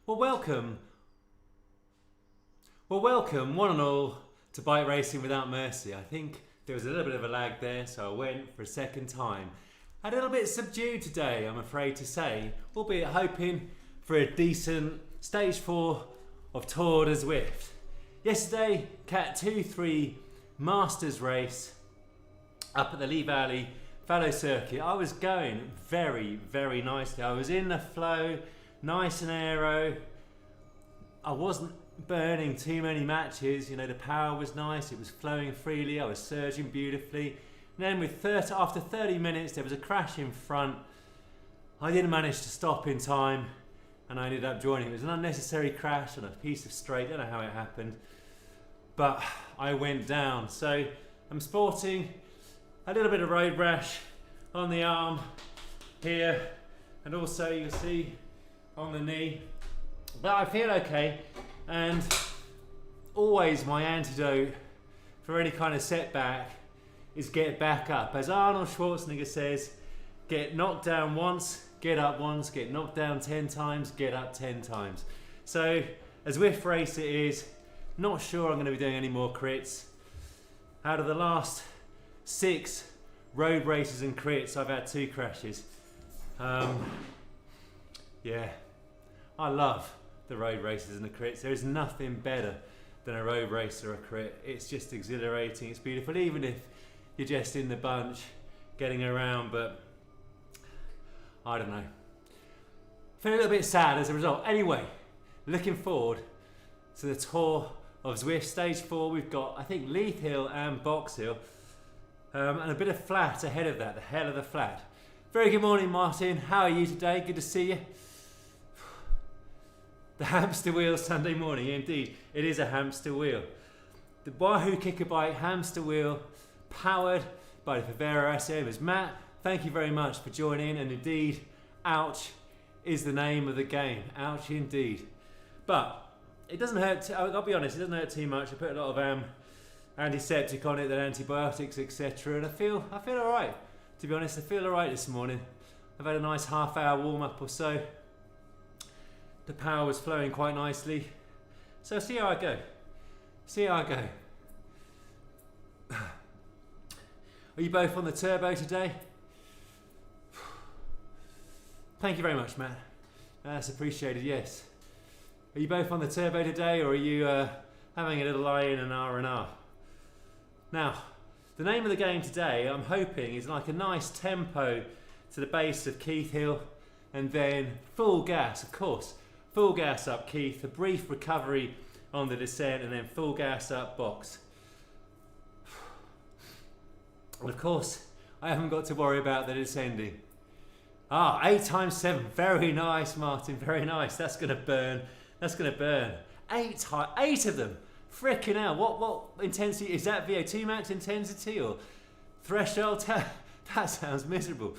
Well, welcome one and all to Bike Racing Without Mercy. I think there was a little bit of a lag there, so I went for a second time. A little bit subdued today, I'm afraid to say, albeit hoping for a decent stage 4 of Tour de Zwift. Yesterday, Cat 2-3 Masters race up at the Lee Valley Fallow Circuit. I was going very, very nicely. I was in the flow, nice and aero. I wasn't burning too many matches. You know, the power was nice. It was flowing freely. I was surging beautifully. And then after 30 minutes, there was a crash in front. I didn't manage to stop in time, and I ended up joining. It was an unnecessary crash on a piece of straight. I don't know how it happened, but I went down. So I'm sporting a little bit of road rash on the arm here, and also you can see on the knee, but I feel okay. And always my antidote for any kind of setback is get back up. As Arnold Schwarzenegger says, get knocked down once, get up once, get knocked down 10 times, get up 10 times. So a Zwift race it is. Not sure I'm going to be doing any more crits. Out of the last 6 road races and crits, I've had 2 crashes. Yeah, I love the road races and the crits. There is nothing better than a road race or a crit. It's just exhilarating, it's beautiful, even if you're just in the bunch getting around, but I don't know. Feel a little bit sad as a result. Anyway, looking forward to the Tour of Zwift Stage 4. We've got, I think, Leith Hill and Box Hill, and a bit of flat ahead of that, the hell of the flat. Very good morning, Martin. How are you today? Good to see you. The hamster wheel Sunday morning, indeed. It is a hamster wheel. The Wahoo Kicker Bike hamster wheel, powered by the Favero SMs. Matt, thank you very much for joining, and indeed, ouch is the name of the game. Ouch indeed. But it doesn't hurt, I'll be honest, it doesn't hurt too much. I put a lot of antiseptic on it, then antibiotics, etc. And I feel alright. To be honest, I feel alright this morning. I've had a nice half-hour warm-up or so. The power was flowing quite nicely. So see how I go. See how I go. Are you both on the turbo today? Thank you very much, Matt. That's appreciated, yes. Are you both on the turbo today, or are you having a little lie-in and R&R? Now, the name of the game today, I'm hoping, is like a nice tempo to the base of Keith Hill, and then full gas, of course. Full gas up Keith, a brief recovery on the descent, and then full gas up Box. And of course, I haven't got to worry about the descending. 8 times 7, very nice, Martin, very nice. That's gonna burn, that's gonna burn. 8 of them, frickin' hell. What intensity, is that VO2 max intensity or threshold? That sounds miserable.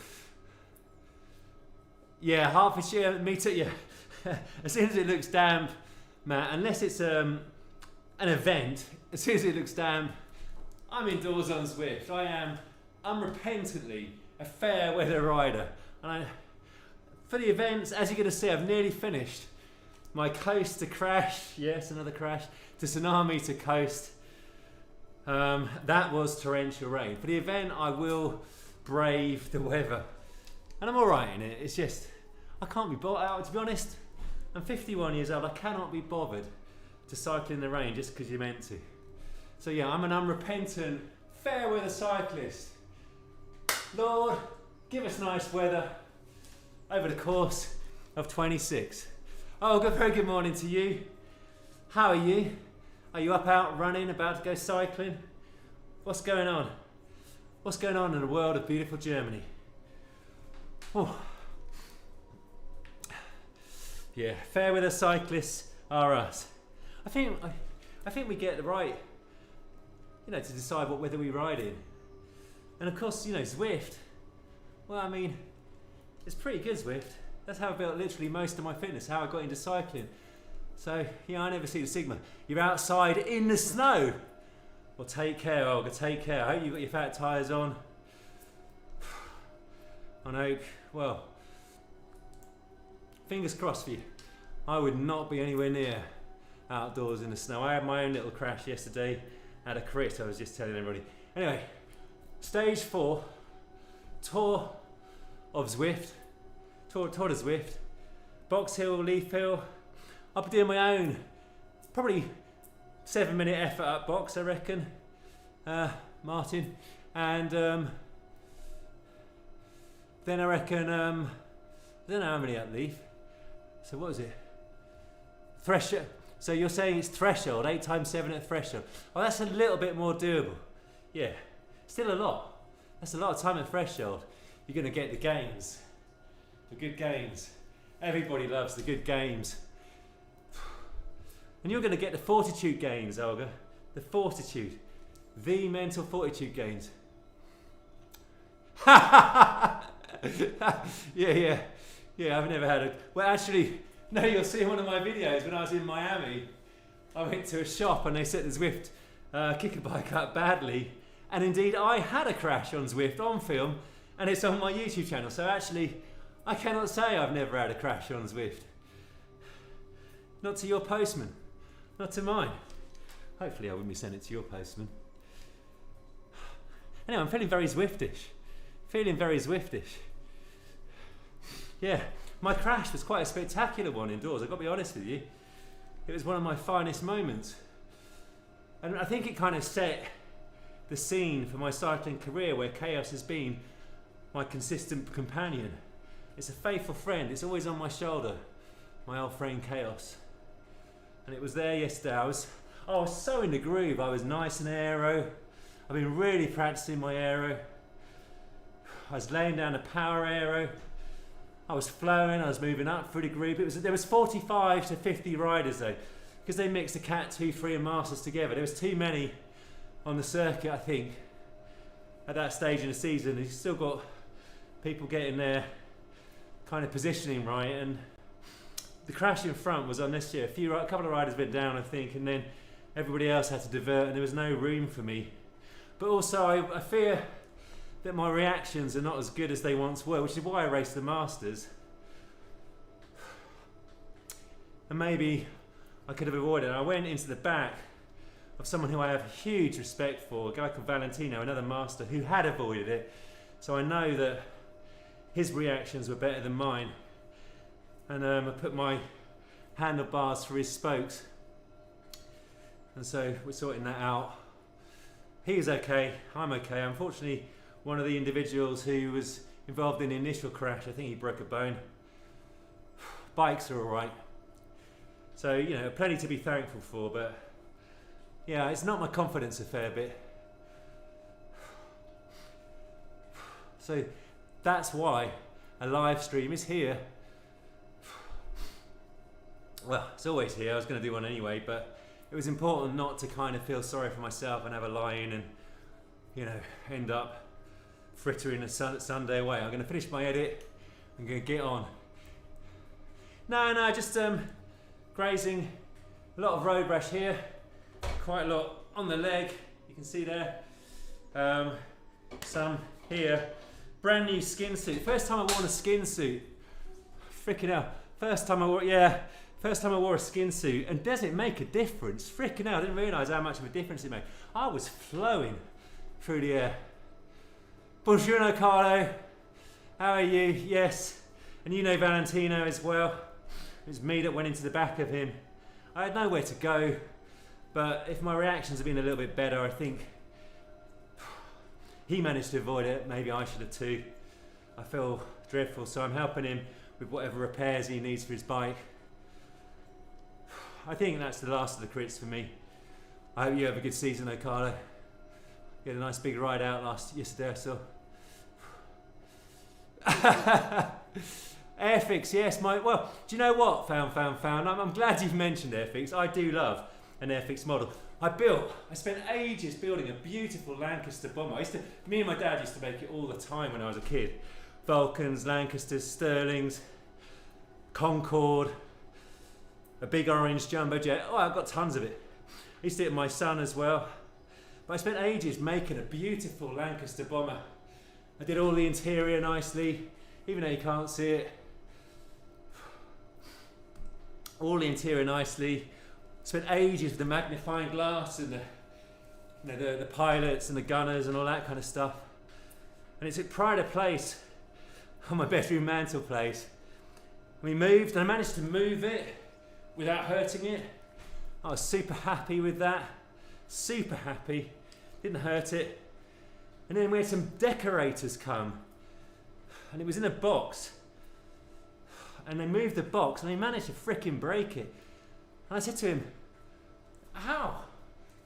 Yeah, Hertfordshire, me too, yeah. As soon as it looks damp, Matt, unless it's an event, as soon as it looks damp, I'm indoors on Zwift. I am unrepentantly a fair weather rider. And for the events, as you're going to see, I've nearly finished my coast to crash. Yes, another crash. To tsunami to coast. That was torrential rain. For the event, I will brave the weather. And I'm alright in it. It's just, I can't be bothered. To be honest, I'm 51 years old. I cannot be bothered to cycle in the rain just because you're meant to. So yeah, I'm an unrepentant, fair weather cyclist. Lord, give us nice weather over the course of 26. Oh, very good morning to you. How are you? Are you up out running, about to go cycling? What's going on? What's going on in the world of beautiful Germany? Oh. Yeah, fair weather cyclists are us. I think we get the right, to decide what weather we ride in. And of course, Zwift. Well, I mean, it's pretty good, Zwift. That's how I built literally most of my fitness, how I got into cycling. So, yeah, I never see the Sigma. You're outside in the snow. Well, take care, Olga, take care. I hope you've got your fat tyres on. I hope, well, fingers crossed for you. I would not be anywhere near outdoors in the snow. I had my own little crash yesterday, had a crit, I was just telling everybody. Anyway, stage 4, Tour of Zwift, Tour de Zwift, Box Hill, Leith Hill. I'll be doing my own, probably 7-minute effort up box, I reckon, Martin, and then I reckon, I don't know how many up Leith, so what is it? Threshold. So you're saying it's threshold, 8 times 7 at threshold. Oh, that's a little bit more doable. Yeah, still a lot. That's a lot of time at threshold. You're going to get the games, the good games. Everybody loves the good games. And you're going to get the fortitude gains, Olga. The fortitude. The mental fortitude gains. Yeah, I've never had a... Well, actually... No, you'll see one of my videos when I was in Miami. I went to a shop and they set the Zwift kicker bike up badly. And indeed, I had a crash on Zwift on film, and it's on my YouTube channel. So actually, I cannot say I've never had a crash on Zwift. Not to your postman. Not to mine. Hopefully I wouldn't be sending it to your postman. Anyway, I'm feeling very Zwiftish. Feeling very Zwiftish. Yeah. My crash was quite a spectacular one indoors, I've got to be honest with you. It was one of my finest moments. And I think it kind of set the scene for my cycling career, where chaos has been my consistent companion. It's a faithful friend, it's always on my shoulder, my old friend Chaos. And it was there yesterday. I was so in the groove, I was nice and aero. I've been really practicing my aero. I was laying down a power aero. I was flowing, I was moving up through the group. There was 45 to 50 riders though, because they mixed the Cat 2, 3 and Masters together. There was too many on the circuit, I think, at that stage in the season. You've still got people getting their kind of positioning right, and the crash in front was on this year. A couple of riders went down, I think, and then everybody else had to divert, and there was no room for me. But also I fear that my reactions are not as good as they once were, which is why I raced the Masters. And maybe I could have avoided it. I went into the back of someone who I have huge respect for, a guy called Valentino, another master, who had avoided it. So I know that his reactions were better than mine. And I put my handlebars for his spokes. And so we're sorting that out. He's okay, I'm okay. Unfortunately, one of the individuals who was involved in the initial crash, I think he broke a bone. Bikes are all right. So, you know, plenty to be thankful for, but yeah, it's not my confidence a fair bit. So that's why a live stream is here. Well, it's always here. I was going to do one anyway, but it was important not to kind of feel sorry for myself and have a lie in and, you know, end up frittering a Sunday away. I'm going to finish my edit. I'm going to get on. No, just grazing. A lot of road rash here. Quite a lot on the leg. You can see there. Some here. Brand new skin suit. First time I wore a skin suit. Freaking hell. First time I wore a skin suit. And does it make a difference? Freaking hell. I didn't realise how much of a difference it made. I was flowing through the air. Buongiorno, Carlo. How are you? Yes. And you know Valentino as well. It was me that went into the back of him. I had nowhere to go, but if my reactions had been a little bit better, I think he managed to avoid it. Maybe I should have too. I feel dreadful, so I'm helping him with whatever repairs he needs for his bike. I think that's the last of the crits for me. I hope you have a good season, though, Carlo. You had a nice big ride out yesterday, I saw. Airfix, yes, well, do you know what, found. I'm glad you've mentioned Airfix. I do love an Airfix model. I spent ages building a beautiful Lancaster bomber. Me and my dad used to make it all the time when I was a kid. Vulcans, Lancasters, Sterlings, Concorde, a big orange jumbo jet. Oh, I've got tons of it. I used to do it with my son as well. But I spent ages making a beautiful Lancaster bomber. I did all the interior nicely, even though you can't see it. all the interior nicely. Spent ages with the magnifying glass and the pilots and the gunners and all that kind of stuff. And it took pride of place on my bedroom mantelpiece. We moved, and I managed to move it without hurting it. I was super happy with that. Super happy. Didn't hurt it. And then we had some decorators come, and it was in a box. And they moved the box, and they managed to frickin' break it. And I said to him, how?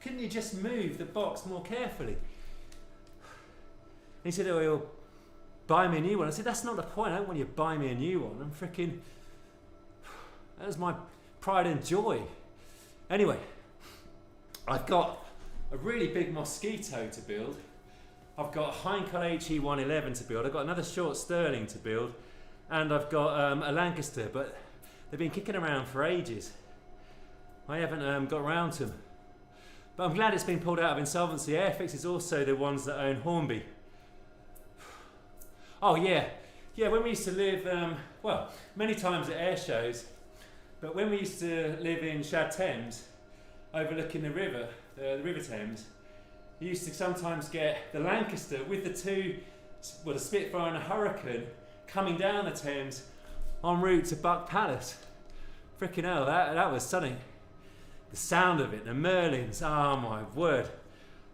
Couldn't you just move the box more carefully? And he said, oh, you'll buy me a new one. I said, that's not the point. I don't want you to buy me a new one. I'm freaking... That was my pride and joy. Anyway, I've got a really big Mosquito to build. I've got a Heinkel HE111 to build. I've got another short Sterling to build. And I've got a Lancaster, but they've been kicking around for ages. I haven't got around to them. But I'm glad it's been pulled out of insolvency. Airfix is also the ones that own Hornby. Oh yeah, when we used to live, well, many times at air shows, but when we used to live in Shad Thames, overlooking the River Thames, you used to sometimes get the Lancaster with the two, well, the Spitfire and a Hurricane, coming down the Thames en route to Buck Palace. Freaking hell, that was stunning. The sound of it, the Merlins, oh my word,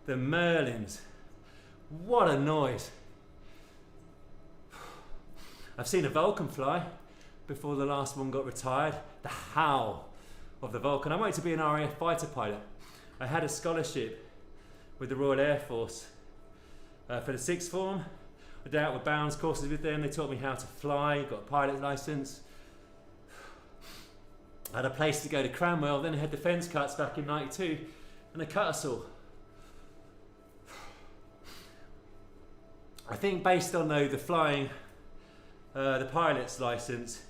the Merlins, what a noise. I've seen a Vulcan fly before the last one got retired. The howl of the Vulcan. I wanted to be an RAF fighter pilot. I had a scholarship with the Royal Air Force for the sixth form. I did out with bounds courses with them. They taught me how to fly, got a pilot licence. I had a place to go to Cranwell, then I had defence cuts back in '92, and they cut us all. I think based on though the flying, the pilot's licence,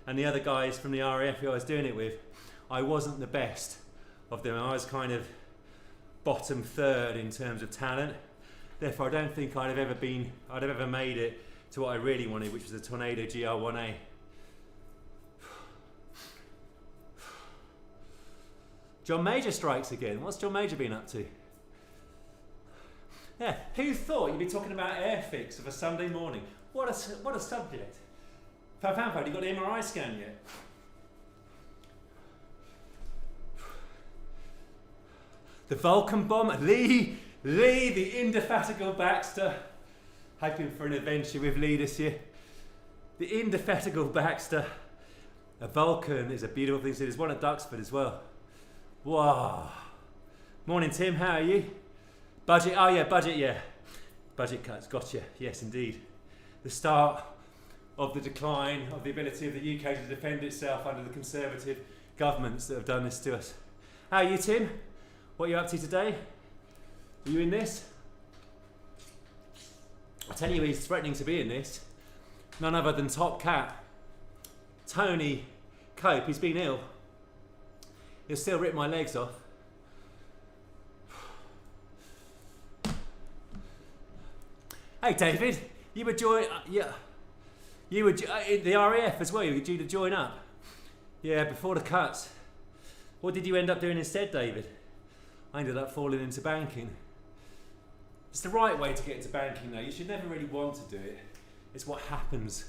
and the other guys from the RAF who I was doing it with, I wasn't the best of them. I was kind of bottom third in terms of talent. Therefore, I don't think I'd have ever made it to what I really wanted, which was a Tornado GR1A. John Major strikes again. What's John Major been up to? Yeah, who thought you'd be talking about Airfix of a Sunday morning? What a subject. Have you got the MRI scan yet? The Vulcan bomb, Lee, the indefatigable Baxter. Hoping for an adventure with Lee this year. The indefatigable Baxter. A Vulcan is a beautiful thing to see. There's one at Duxford as well. Wow. Morning, Tim. How are you? Budget. Oh yeah, budget. Yeah. Budget cuts. Gotcha. Yes, indeed. The start of the decline of the ability of the UK to defend itself under the Conservative governments that have done this to us. How are you, Tim? What are you up to today? Are you in this? I tell you, he's threatening to be in this. None other than top cat Tony Cope. He's been ill. He'll still rip my legs off. Hey David, you were you were in the RAF as well. You were due to join up. Yeah, before the cuts. What did you end up doing instead, David? I ended up falling into banking. It's the right way to get into banking though. You should never really want to do it. It's what happens.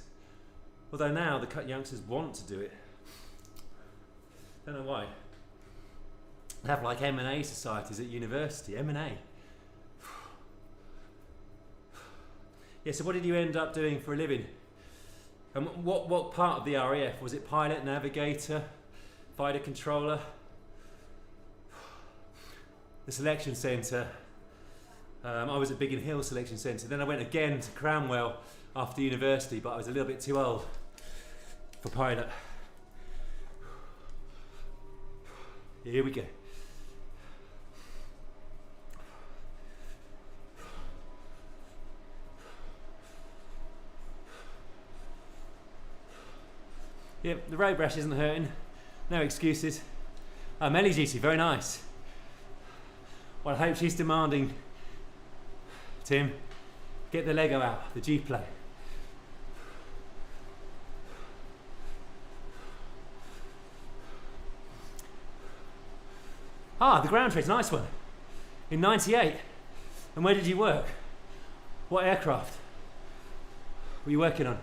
Although now the cut youngsters want to do it. Don't know why. They have like M&A societies at university. M&A. Yeah, so what did you end up doing for a living? And what part of the RAF? Was it pilot, navigator, fighter controller? The selection centre. I was at Biggin Hill Selection Centre. Then I went again to Cranwell after university, but I was a little bit too old for pilot. Here we go. Yep, the road rash isn't hurting. No excuses. Melly GT, very nice. Well, I hope she's demanding. Tim, get the Lego out, the G-Play. Ah, the ground race, nice one. In 98. And where did you work? What aircraft were you working on?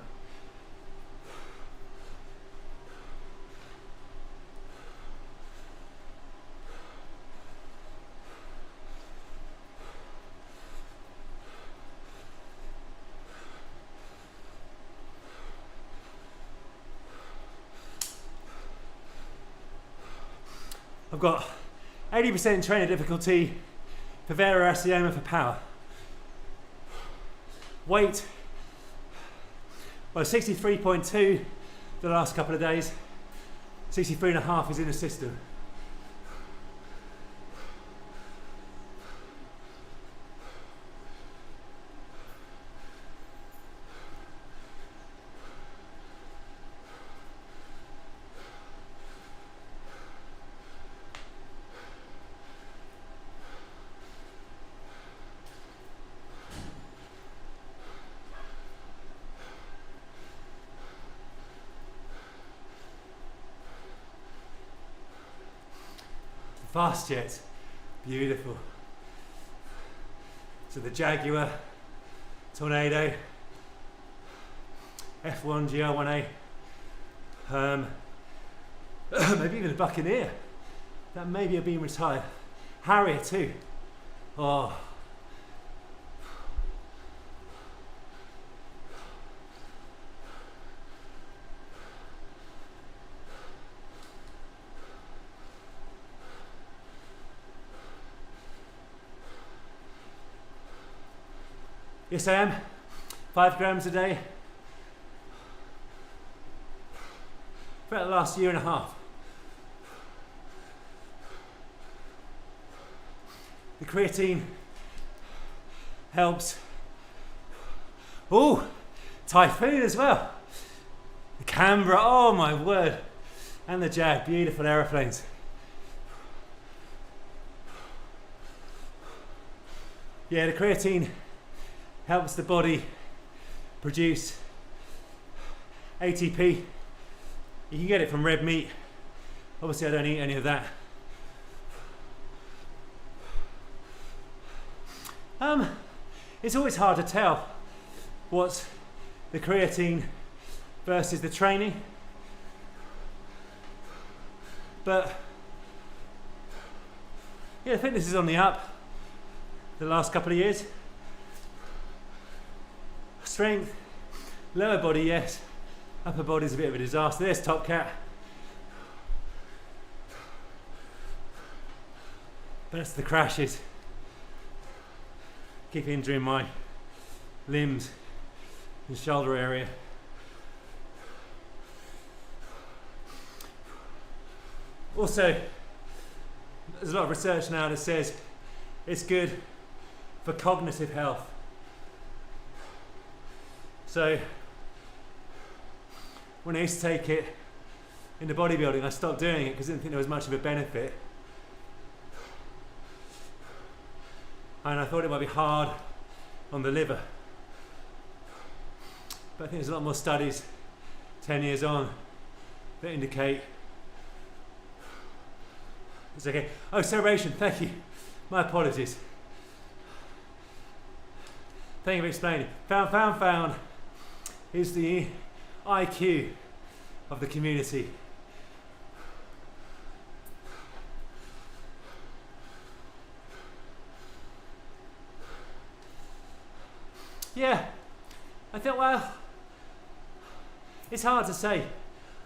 I've got 80% trainer difficulty for Vera Asioma for power. Weight, well, 63.2 the last couple of days. 63.5 is in the system. Fast jet, beautiful. So the Jaguar, Tornado, F1 GR1A, maybe even a Buccaneer. That maybe have been retired. Harrier too. Oh. Yes, I am. 5 grams a day for the last year and a half. The creatine helps. Oh, Typhoon as well. The Canberra, oh my word. And the Jag, beautiful aeroplanes. Yeah, the creatine helps the body produce ATP. You can get it from red meat. Obviously I don't eat any of that. It's always hard to tell what's the creatine versus the training. But yeah, fitness is on the up the last couple of years. Strength, lower body, yes. Upper body's a bit of a disaster. There's Top Cat. But that's the crashes. Keep injuring my limbs and shoulder area. Also, there's a lot of research now that says it's good for cognitive health. So, when I used to take it in the bodybuilding, I stopped doing it because I didn't think there was much of a benefit. And I thought it might be hard on the liver. But I think there's a lot more studies 10 years on that indicate it's okay. Oh, celebration, thank you. My apologies. Thank you for explaining. Found is the IQ of the community. Yeah, I thought, well, it's hard to say.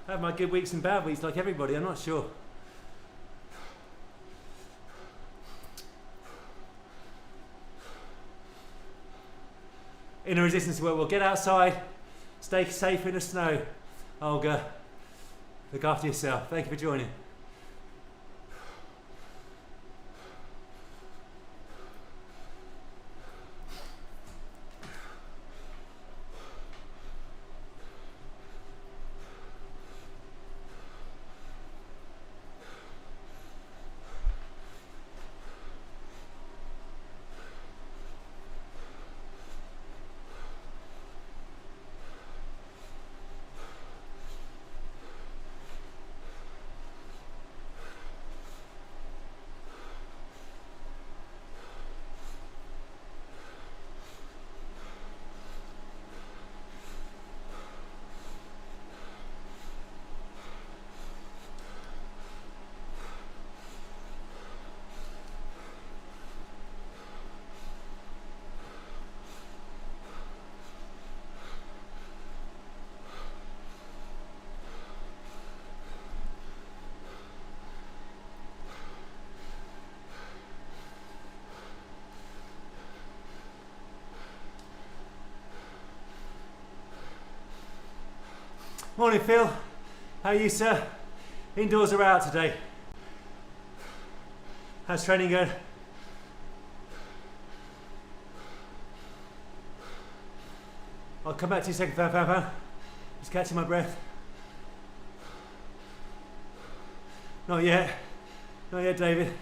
I have my good weeks and bad weeks like everybody, I'm not sure. In a resistance world, we'll get outside, stay safe in the snow. Olga, look after yourself. Thank you for joining. Morning, Phil. How are you, sir? Indoors or out today? How's training going? I'll come back to you in a second, fan. Just catching my breath. Not yet, David.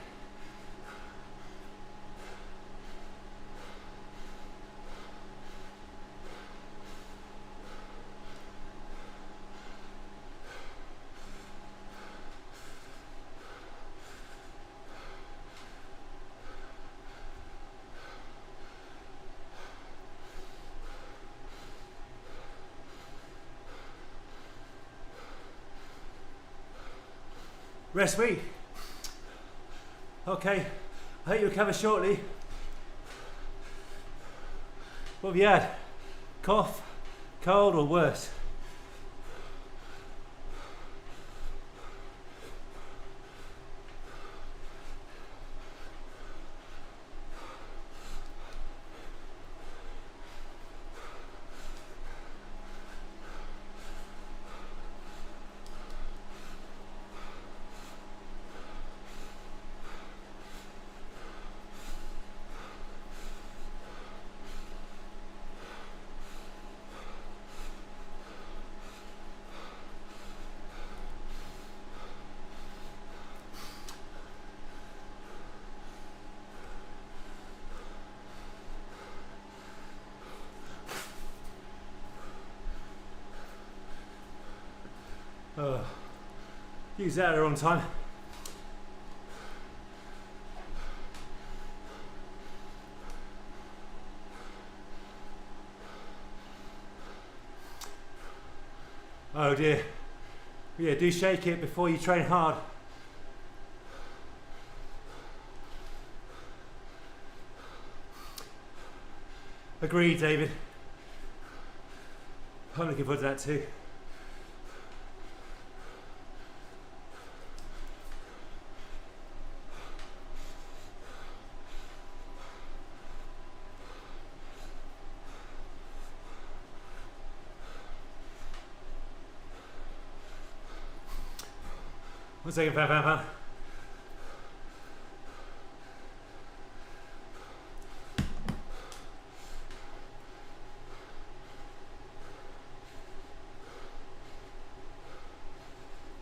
Rest week. Okay, I hope you recover shortly. What have you had? Cough, cold or worse? Oh, use that at the wrong time. Oh dear. Yeah, do shake it before you train hard. Agreed, David. I'm looking forward to that too. One second, fan.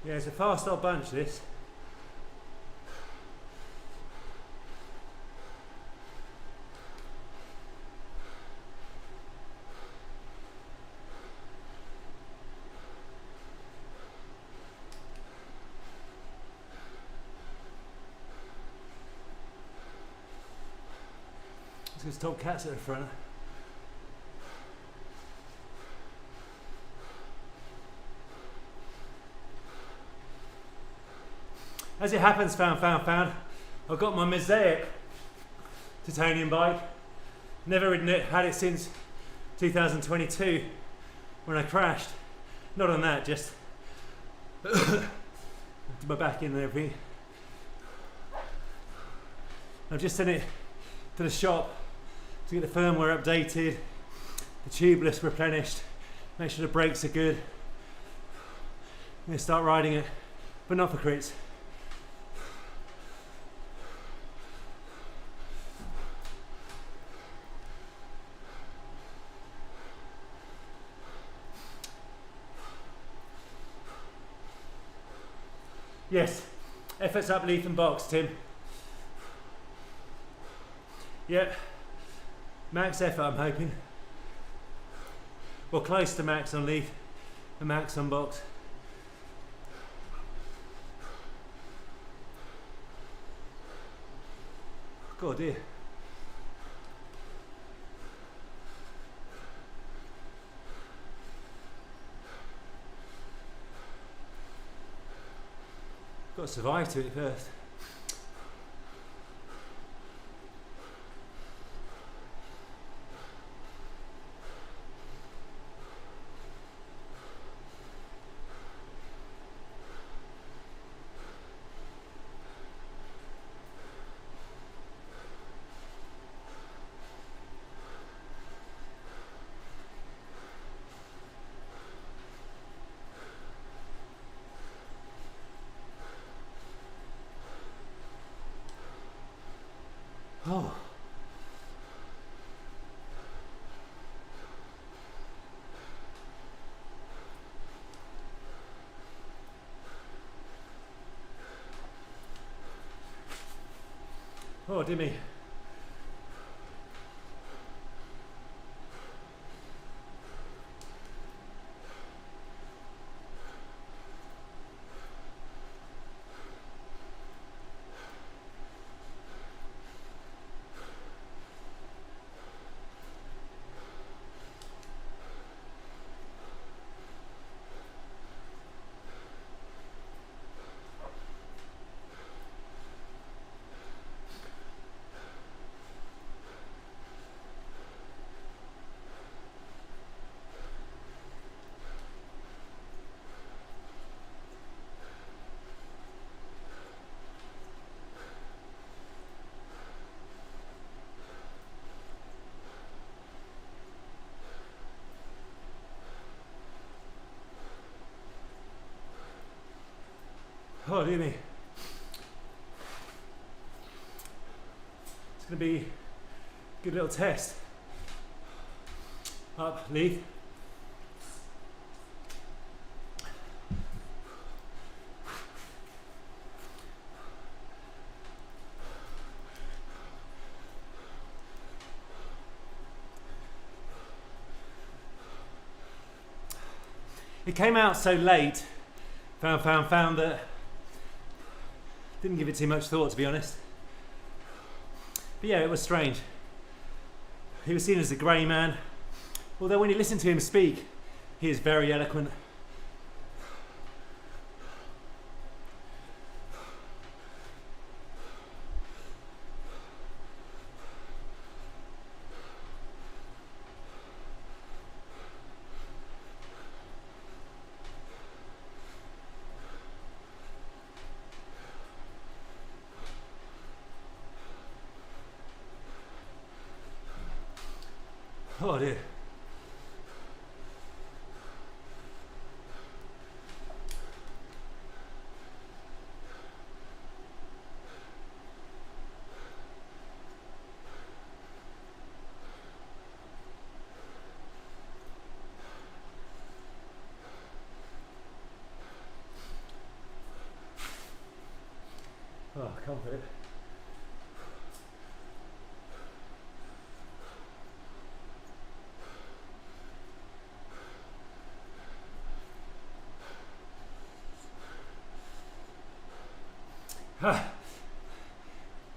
Yeah, it's a fast old bunch, this. There's top cats at the front. As it happens, found. I've got my Mosaic titanium bike. Never ridden it, had it since 2022 when I crashed. Not on that, just my back in and everything. I've just sent it to the shop to get the firmware updated, the tubeless replenished, make sure the brakes are good. I'm going to start riding it, but not for crits. Yes, efforts up Leith and box, Tim. Yep, max effort I'm hoping. Well, close to max on Leith and max on box. God dear. Got to survive to it first. Oh, dear me. Oh, dear me. It's going to be a good little test. Up, Leith. It came out so late, found that didn't give it too much thought, to be honest. But yeah, it was strange. He was seen as a grey man, although when you listen to him speak, he is very eloquent. Oh dear. Oh, I can't put it.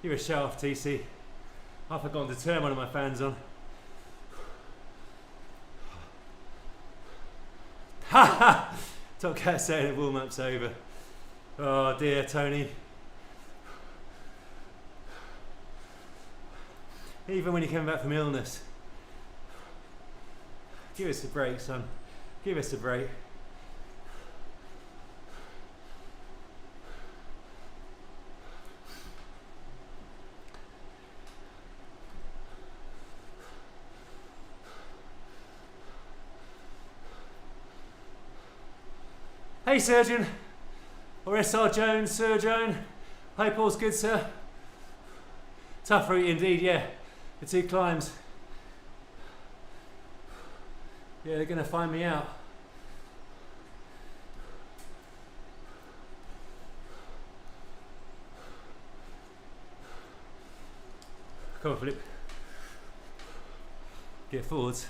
You're a show off, TC. I've forgotten to turn one of my fans on. Ha ha! Top Cat saying the warm-up's over. Oh dear, Tony. Even when you come back from illness. Give us a break, son. Give us a break. Hey Surgeon, or SR Jones, Sir Joan. Hope all's good, sir. Tough route indeed, yeah. The 2 climbs. Yeah, they're going to find me out. Come on, Philip. Get forwards.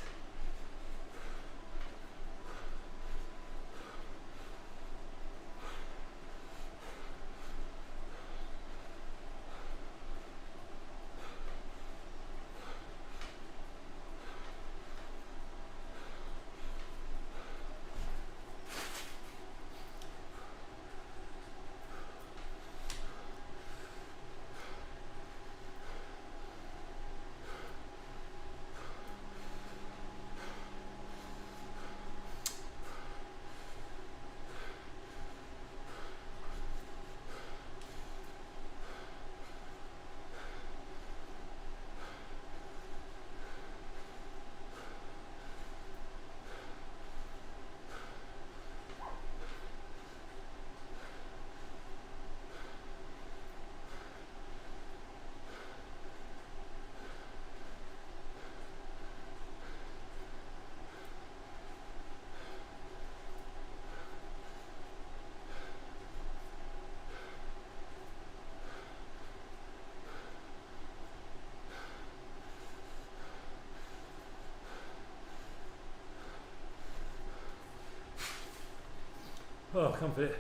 Oh, comfort.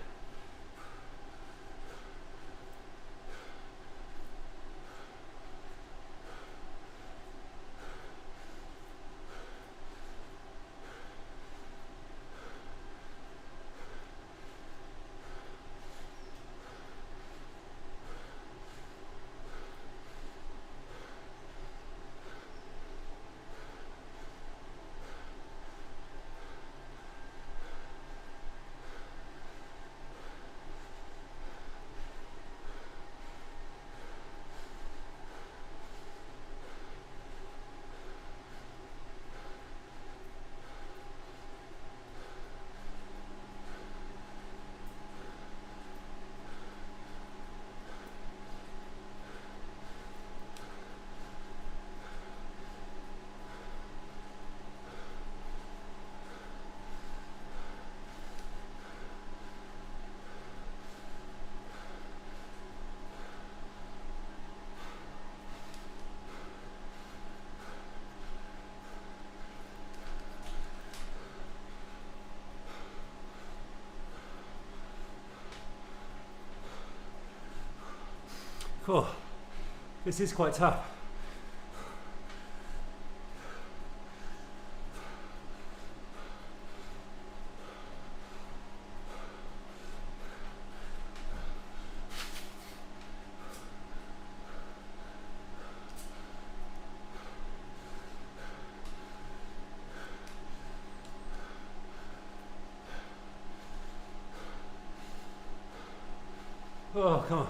Cool. This is quite tough. Oh, come on.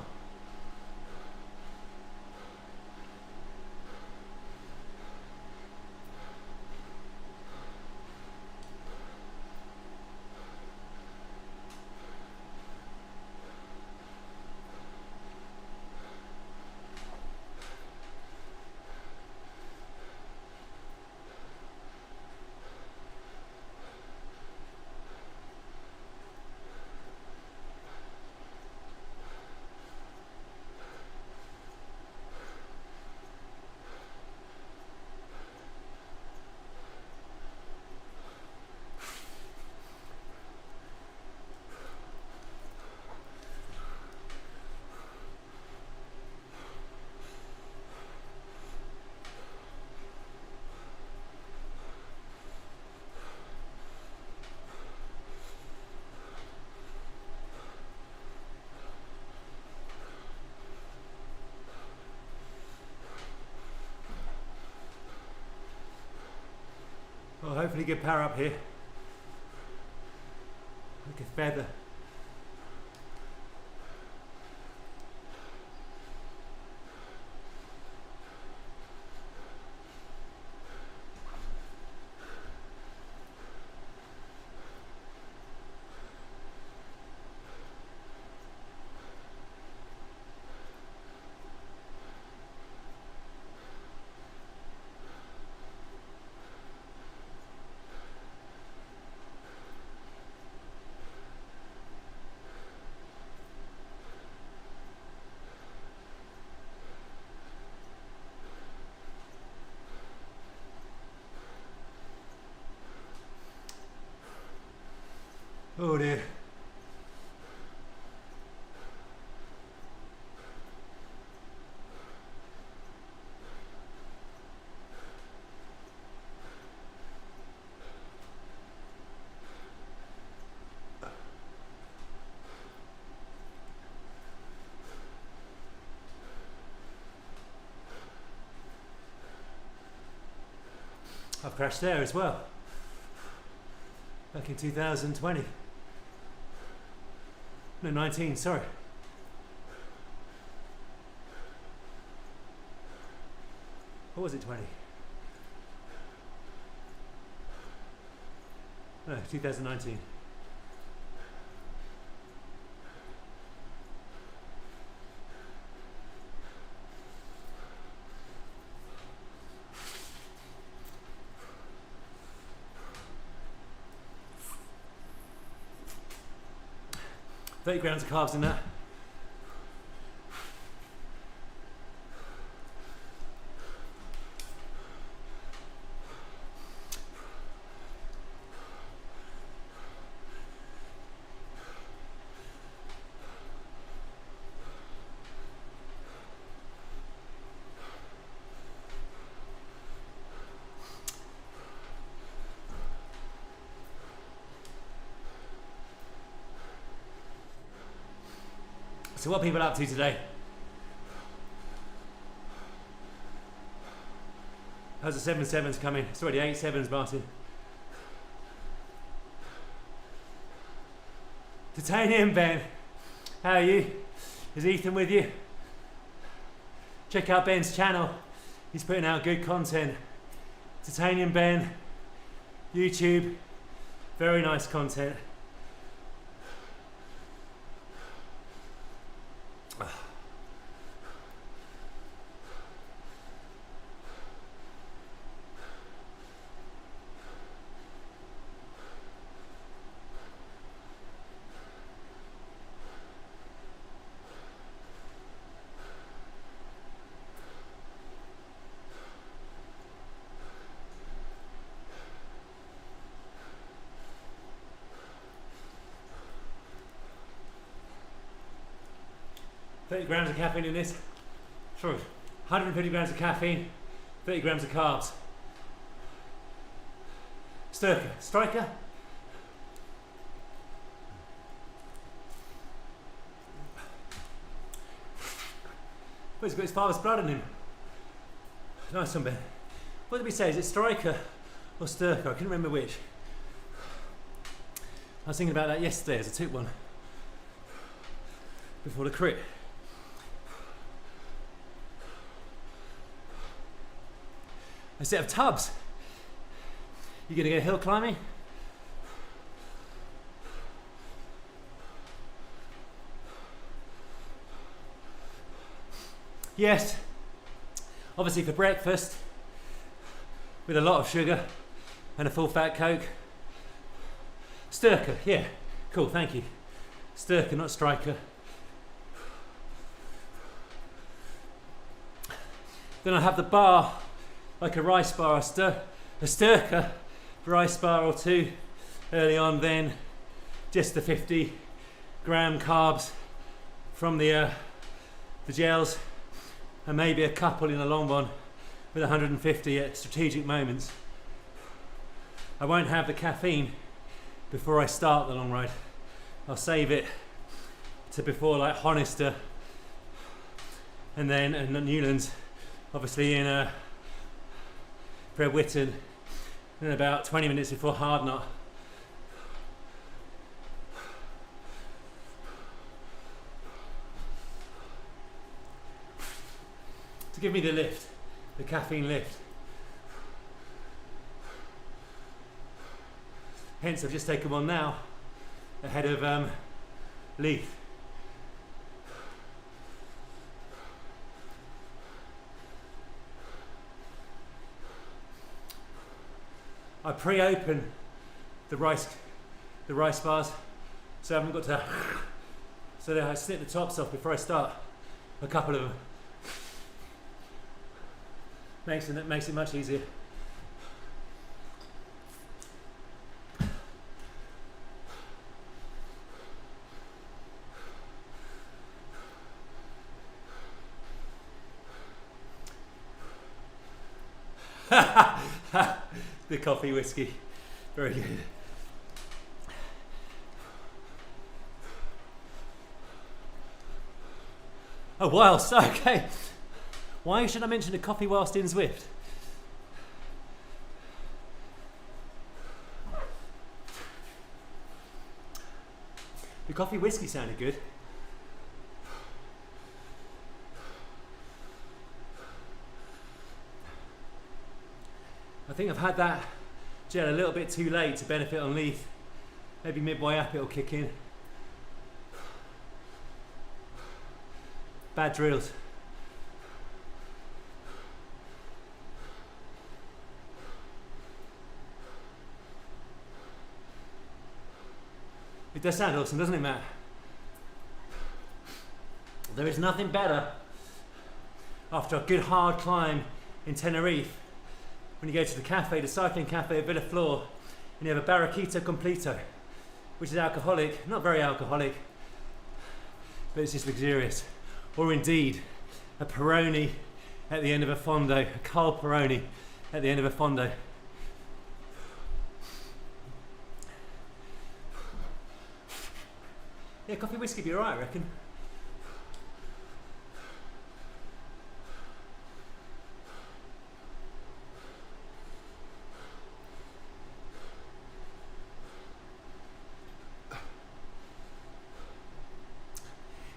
Well, hopefully get power up here. Like a feather. Oh dear. I've crashed there as well. Back in 2020. No, 19, sorry. Or was it 20? No, 2019. $30 grams of carbs in that. So what are people up to today? How's the 7-7s coming? It's already 8-7s, Martin. Titanium Ben, how are you? Is Ethan with you? Check out Ben's channel. He's putting out good content. Titanium Ben, YouTube, very nice content. 30 grams of caffeine in this. Sorry, 150 grams of caffeine, 30 grams of carbs. Sturker, striker. But he's got his father's blood in him. Nice one, Ben. What did we say? Is it striker or Sturker? I couldn't remember which. I was thinking about that yesterday as I took one before the crit. A set of tubs. You gonna go hill climbing? Yes. Obviously for breakfast, with a lot of sugar and a full fat Coke. Sturker, yeah. Cool, thank you. Sturker, not striker. Then I have the bar, like a rice bar, a Sturker, rice bar or two early on, then just the 50 gram carbs from the gels, and maybe a couple in the long one with 150 at strategic moments. I won't have the caffeine before I start the long ride. I'll save it to before, like Honister and then Newlands, obviously in Fred Whitton, and about 20 minutes before Hard Knot. To give me the lift, the caffeine lift. Hence I've just taken one now ahead of Leith. I pre-open the rice bars, so I haven't got to, so that I snip the tops off before I start a couple of them. Makes it much easier. The coffee whiskey, very good. Oh, whilst, okay. Why should I mention the coffee whilst in Zwift? The coffee whiskey sounded good. I think I've had that gel a little bit too late to benefit on Leith. Maybe midway up it'll kick in. Bad drills. It does sound awesome, doesn't it, Matt? There is nothing better after a good hard climb in Tenerife when you go to the cafe, the cycling cafe at Villaflor, and you have a Barraquito Completo, which is alcoholic, not very alcoholic, but it's just luxurious. Or indeed, a Peroni at the end of a Fondo, a cold Peroni at the end of a Fondo. Yeah, coffee whiskey be alright, I reckon.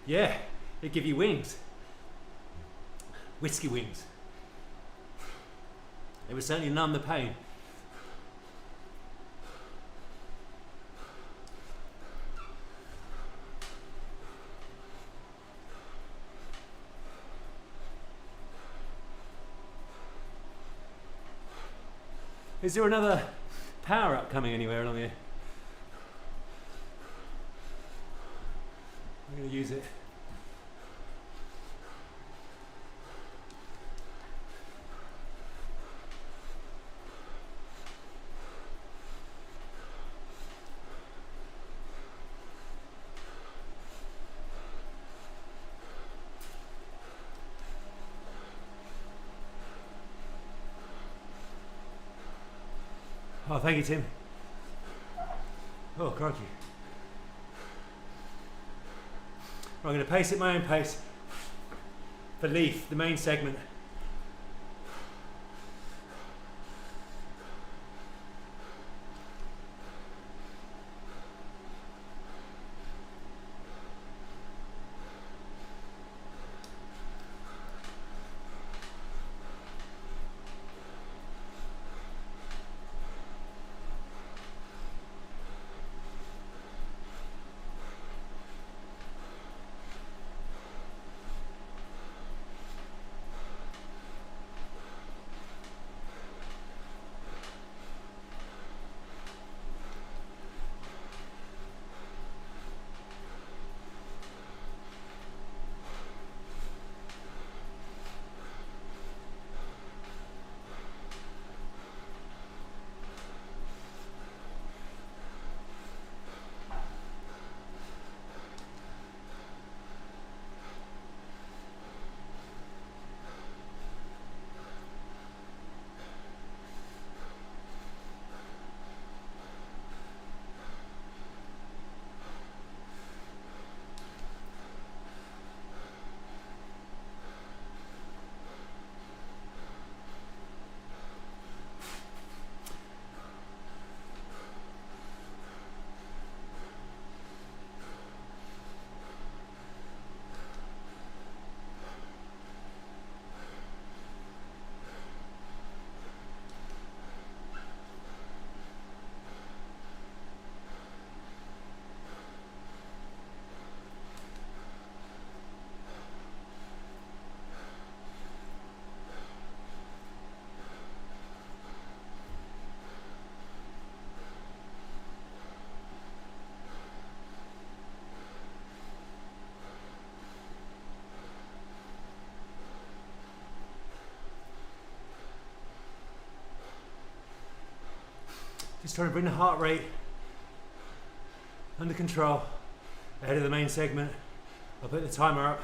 Yeah, it give you wings. Whiskey wings. It would certainly numb the pain. Is there another power up coming anywhere along here? I'm going to use it. Oh, thank you, Tim. Oh, crikey. I'm going to pace at my own pace for Leith, the main segment. Just trying to bring the heart rate under control ahead of the main segment. I'll put the timer up.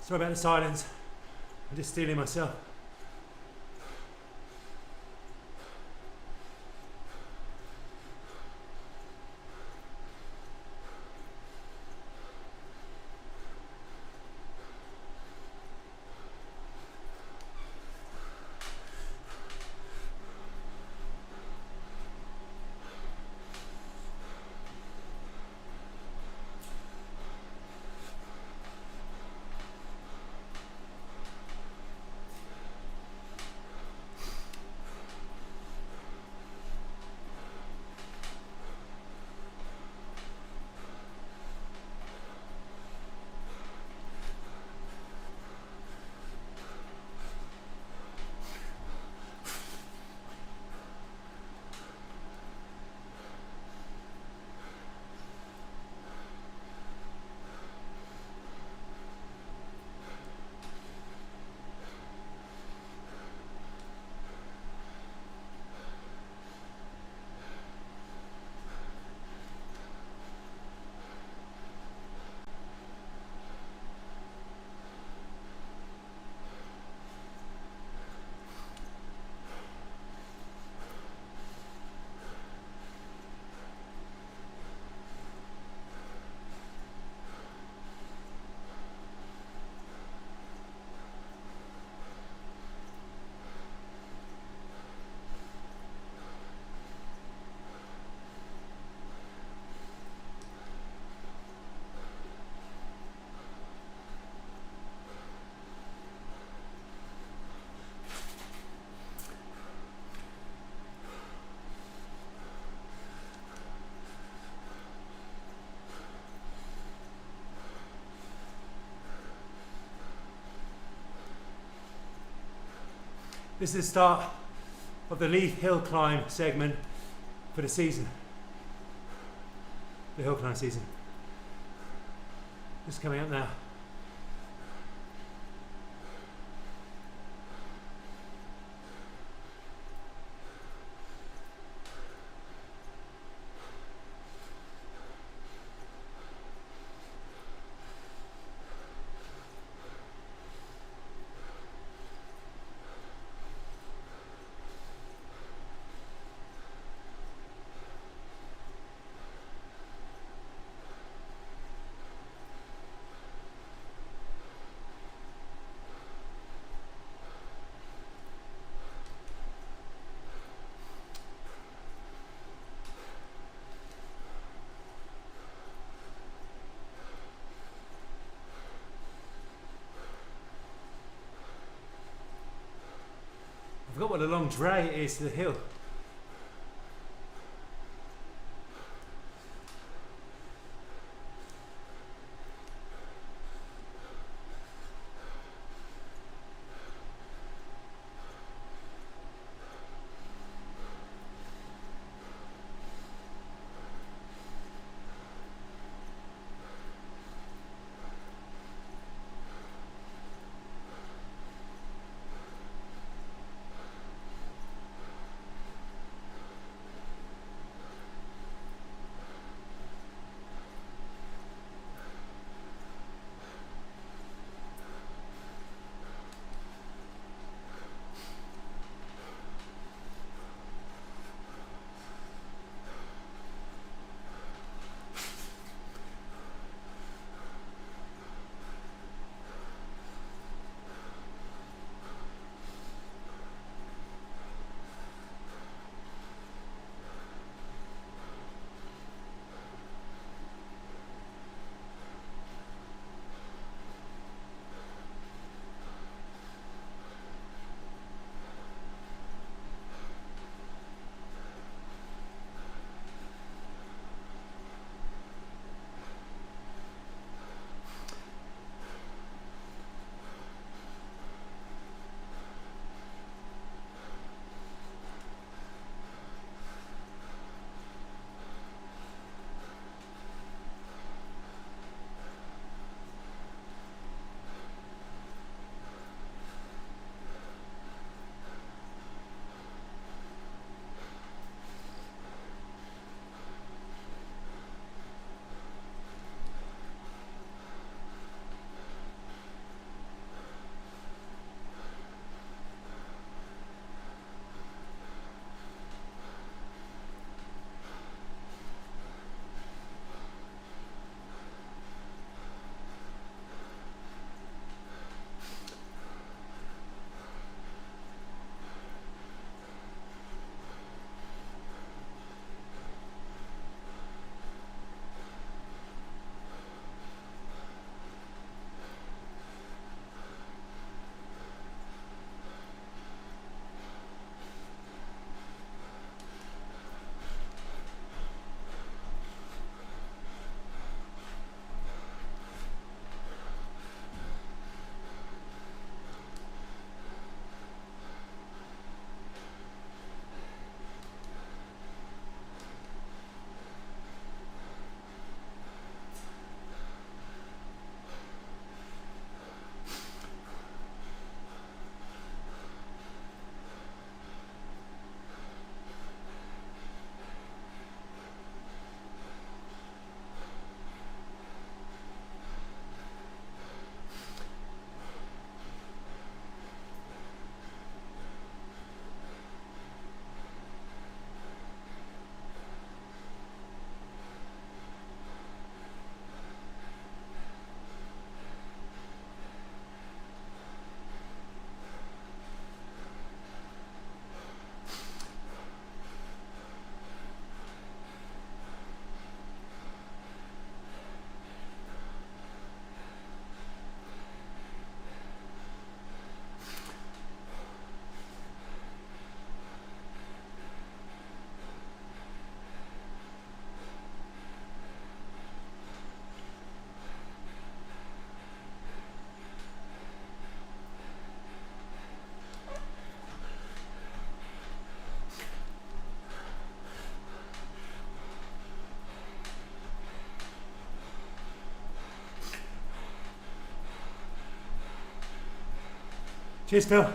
Sorry about the silence. I'm just stealing myself. This is the start of the Leith hill climb segment for the season. The hill climb season. Just coming up now. I forgot what a long drag it is to the hill. Cheers, Phil.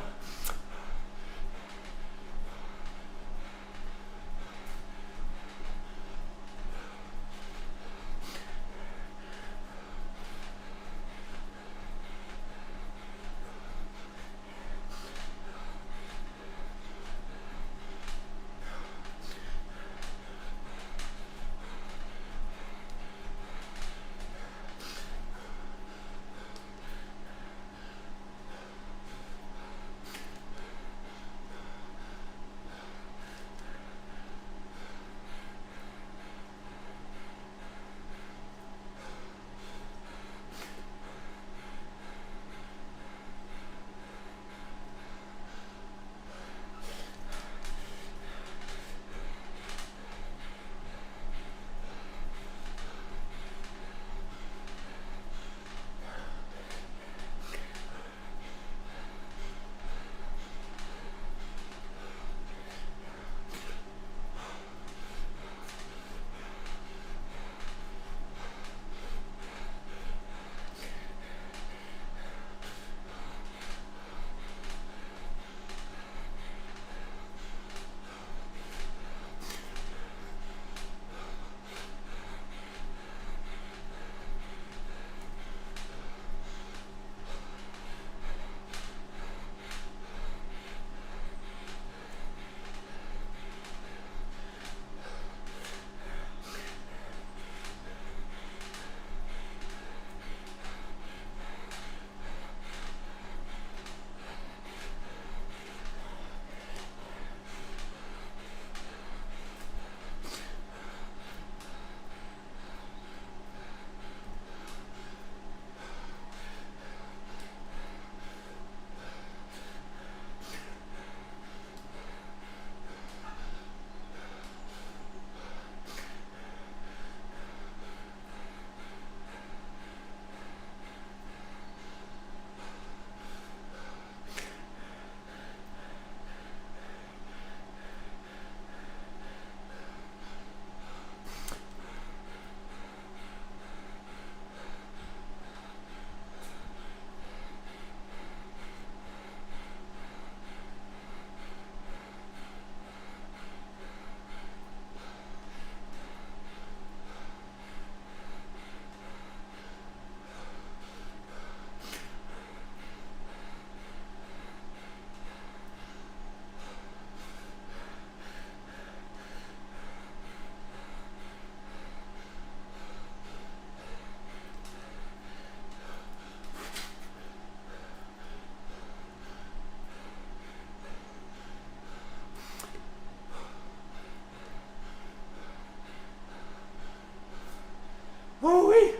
Woo-wee.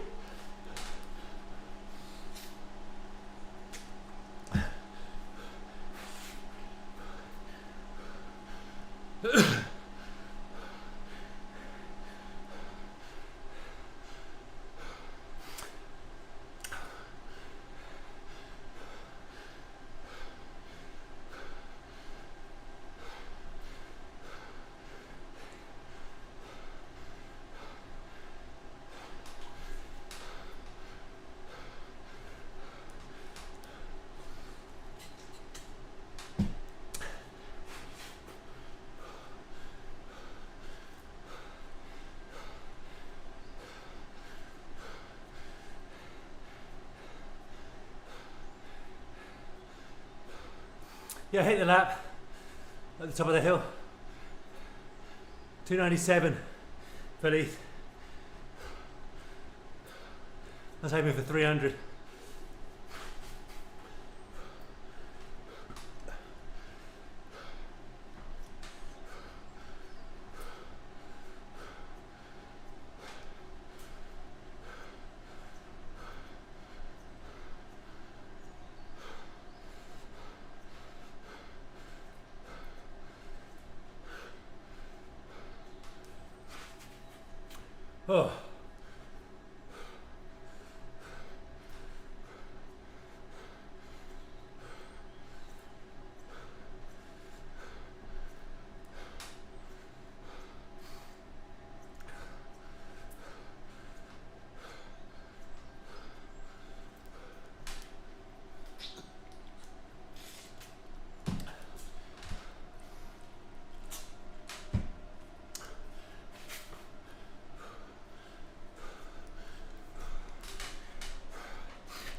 Yeah, hit the lap at the top of the hill. 297 for Leith. I was aiming for 300. Oh.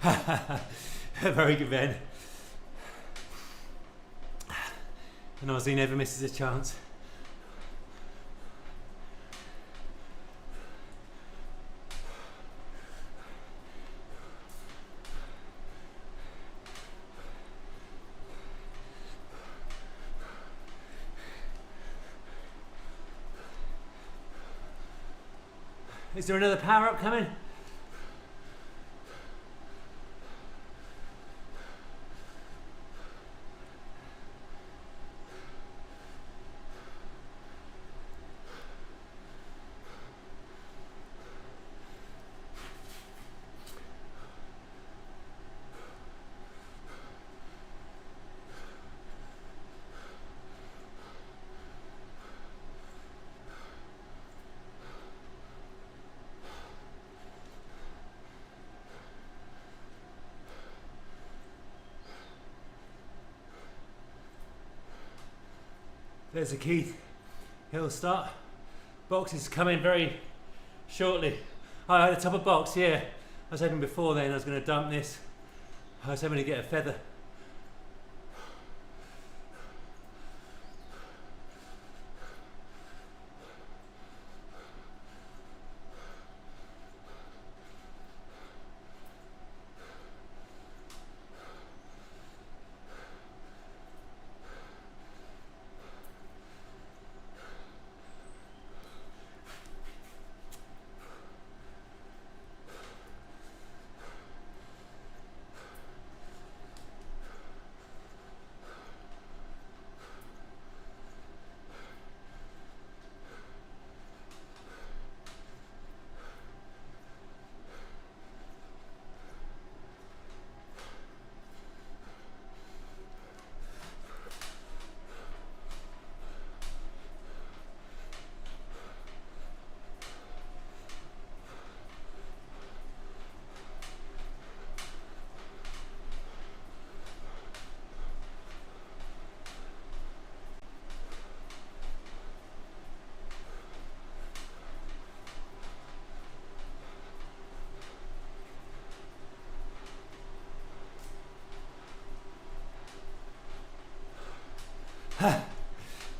Very good, Ben. And Ozzy never misses a chance. Is there another power up coming? There's the Keith hill start. Box is coming very shortly. Oh, I had a top of box, yeah. I was hoping before then I was going to dump this. I was hoping to get a feather.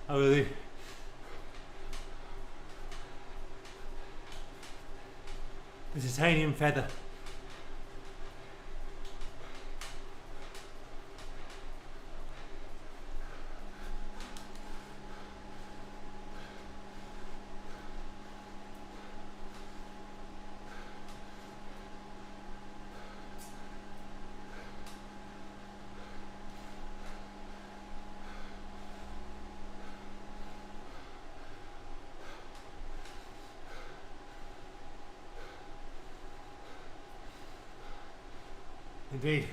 I will do. The titanium feather. Indeed.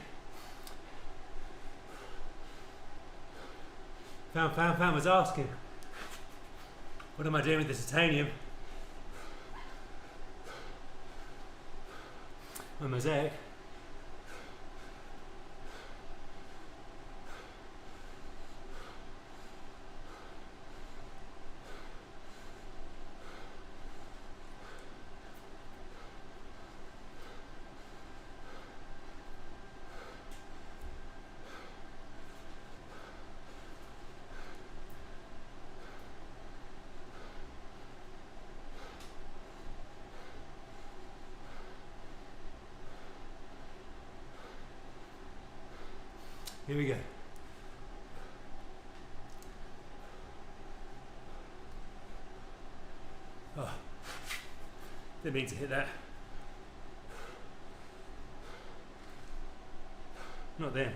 Fan was asking, what am I doing with the titanium? A mosaic. Here we go. Oh, didn't mean to hit that. Not there.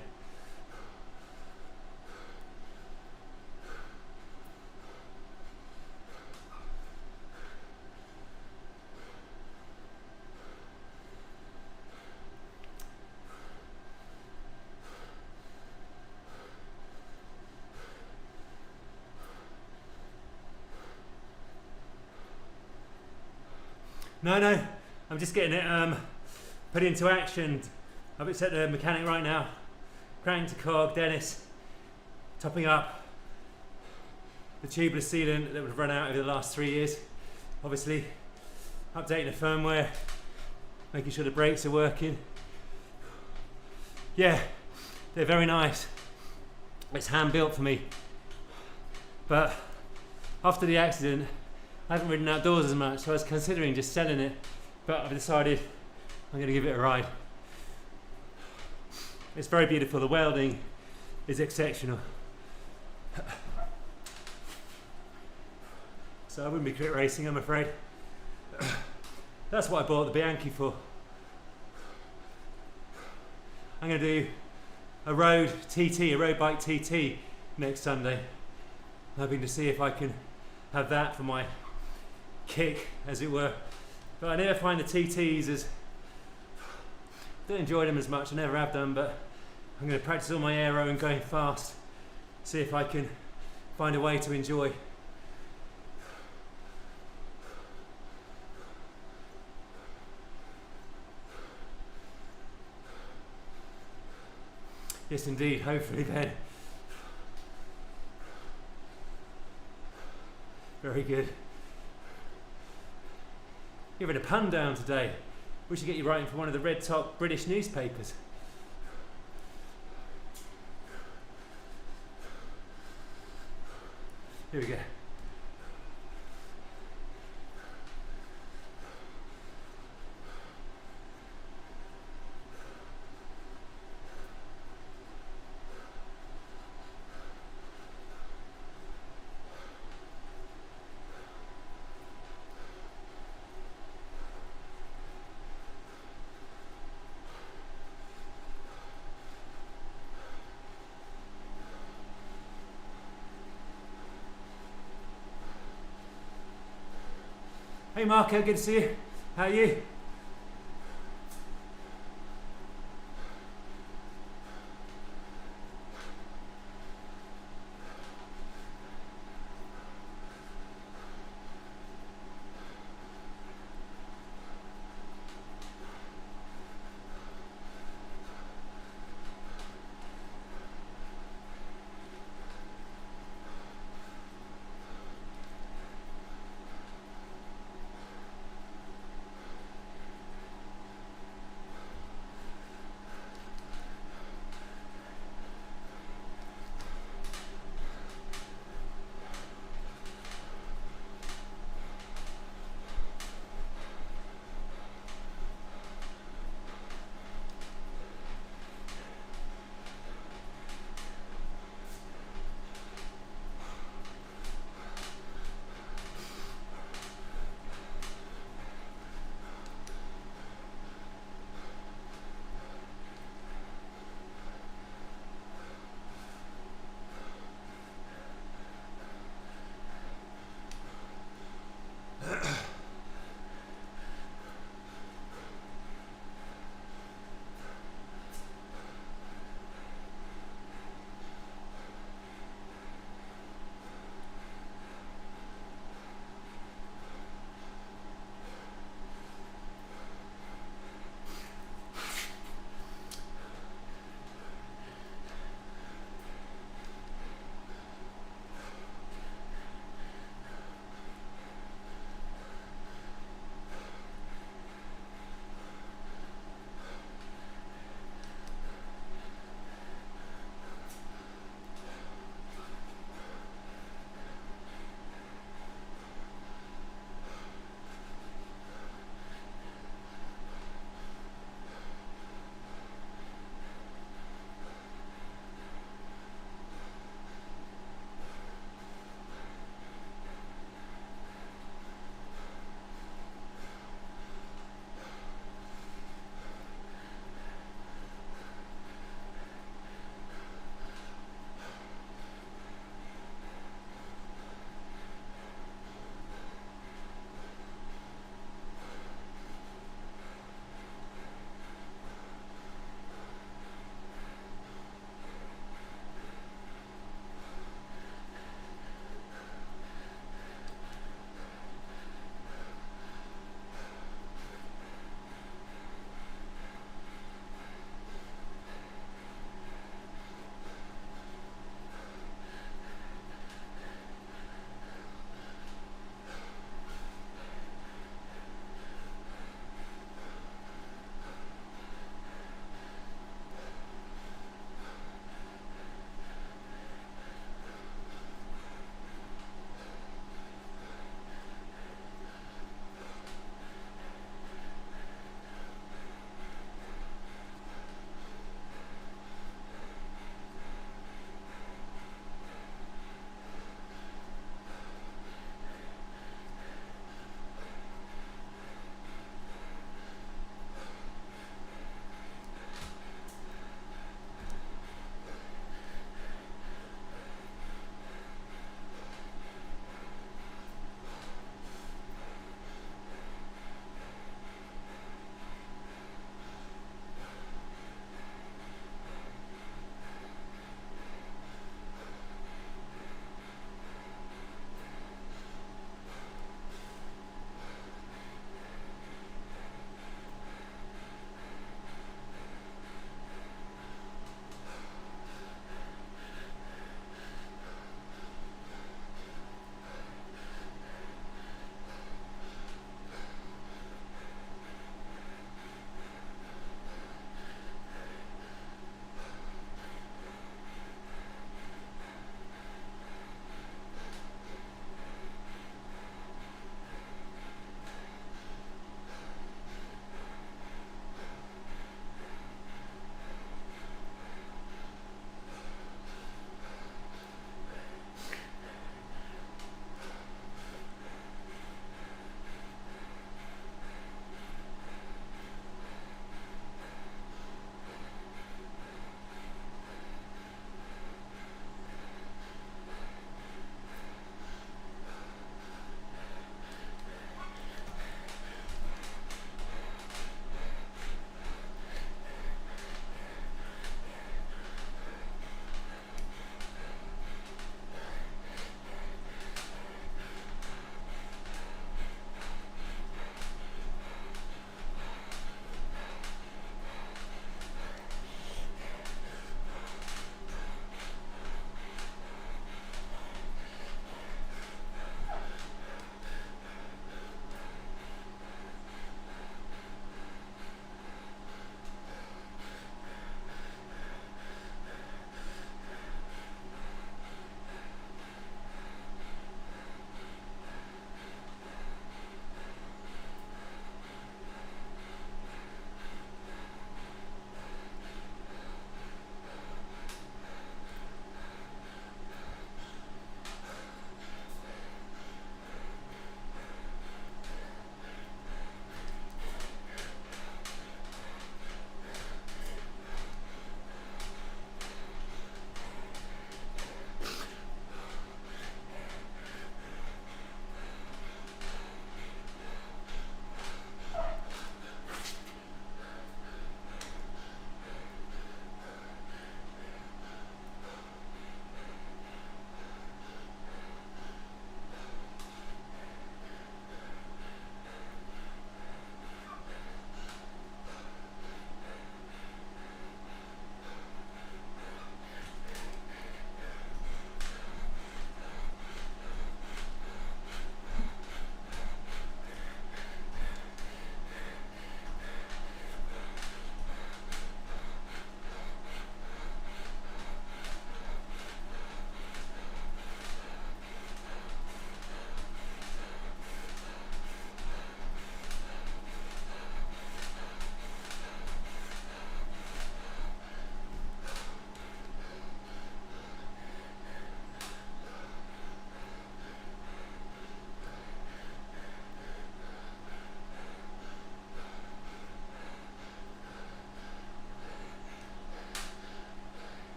No, I'm just getting it put into action. I've set the mechanic right now. Crank to cog, Dennis, topping up the tubeless sealant that would have run out over the last 3 years. Obviously, updating the firmware, making sure the brakes are working. Yeah, they're very nice. It's hand built for me. But after the accident, I haven't ridden outdoors as much, so I was considering just selling it, but I've decided I'm going to give it a ride. It's very beautiful. The welding is exceptional. So I wouldn't be crit racing, I'm afraid. That's what I bought the Bianchi for. I'm going to do a road bike TT next Sunday. Hoping to see if I can have that for my kick, as it were. But I never find the TTs as... don't enjoy them as much, I never have done, but I'm going to practice all my aero and going fast. See if I can find a way to enjoy. Yes, indeed. Hopefully, then. Very good. You've had a pun down today. We should get you writing for one of the red top British newspapers. Here we go. Hey Marco, good to see you. How are you?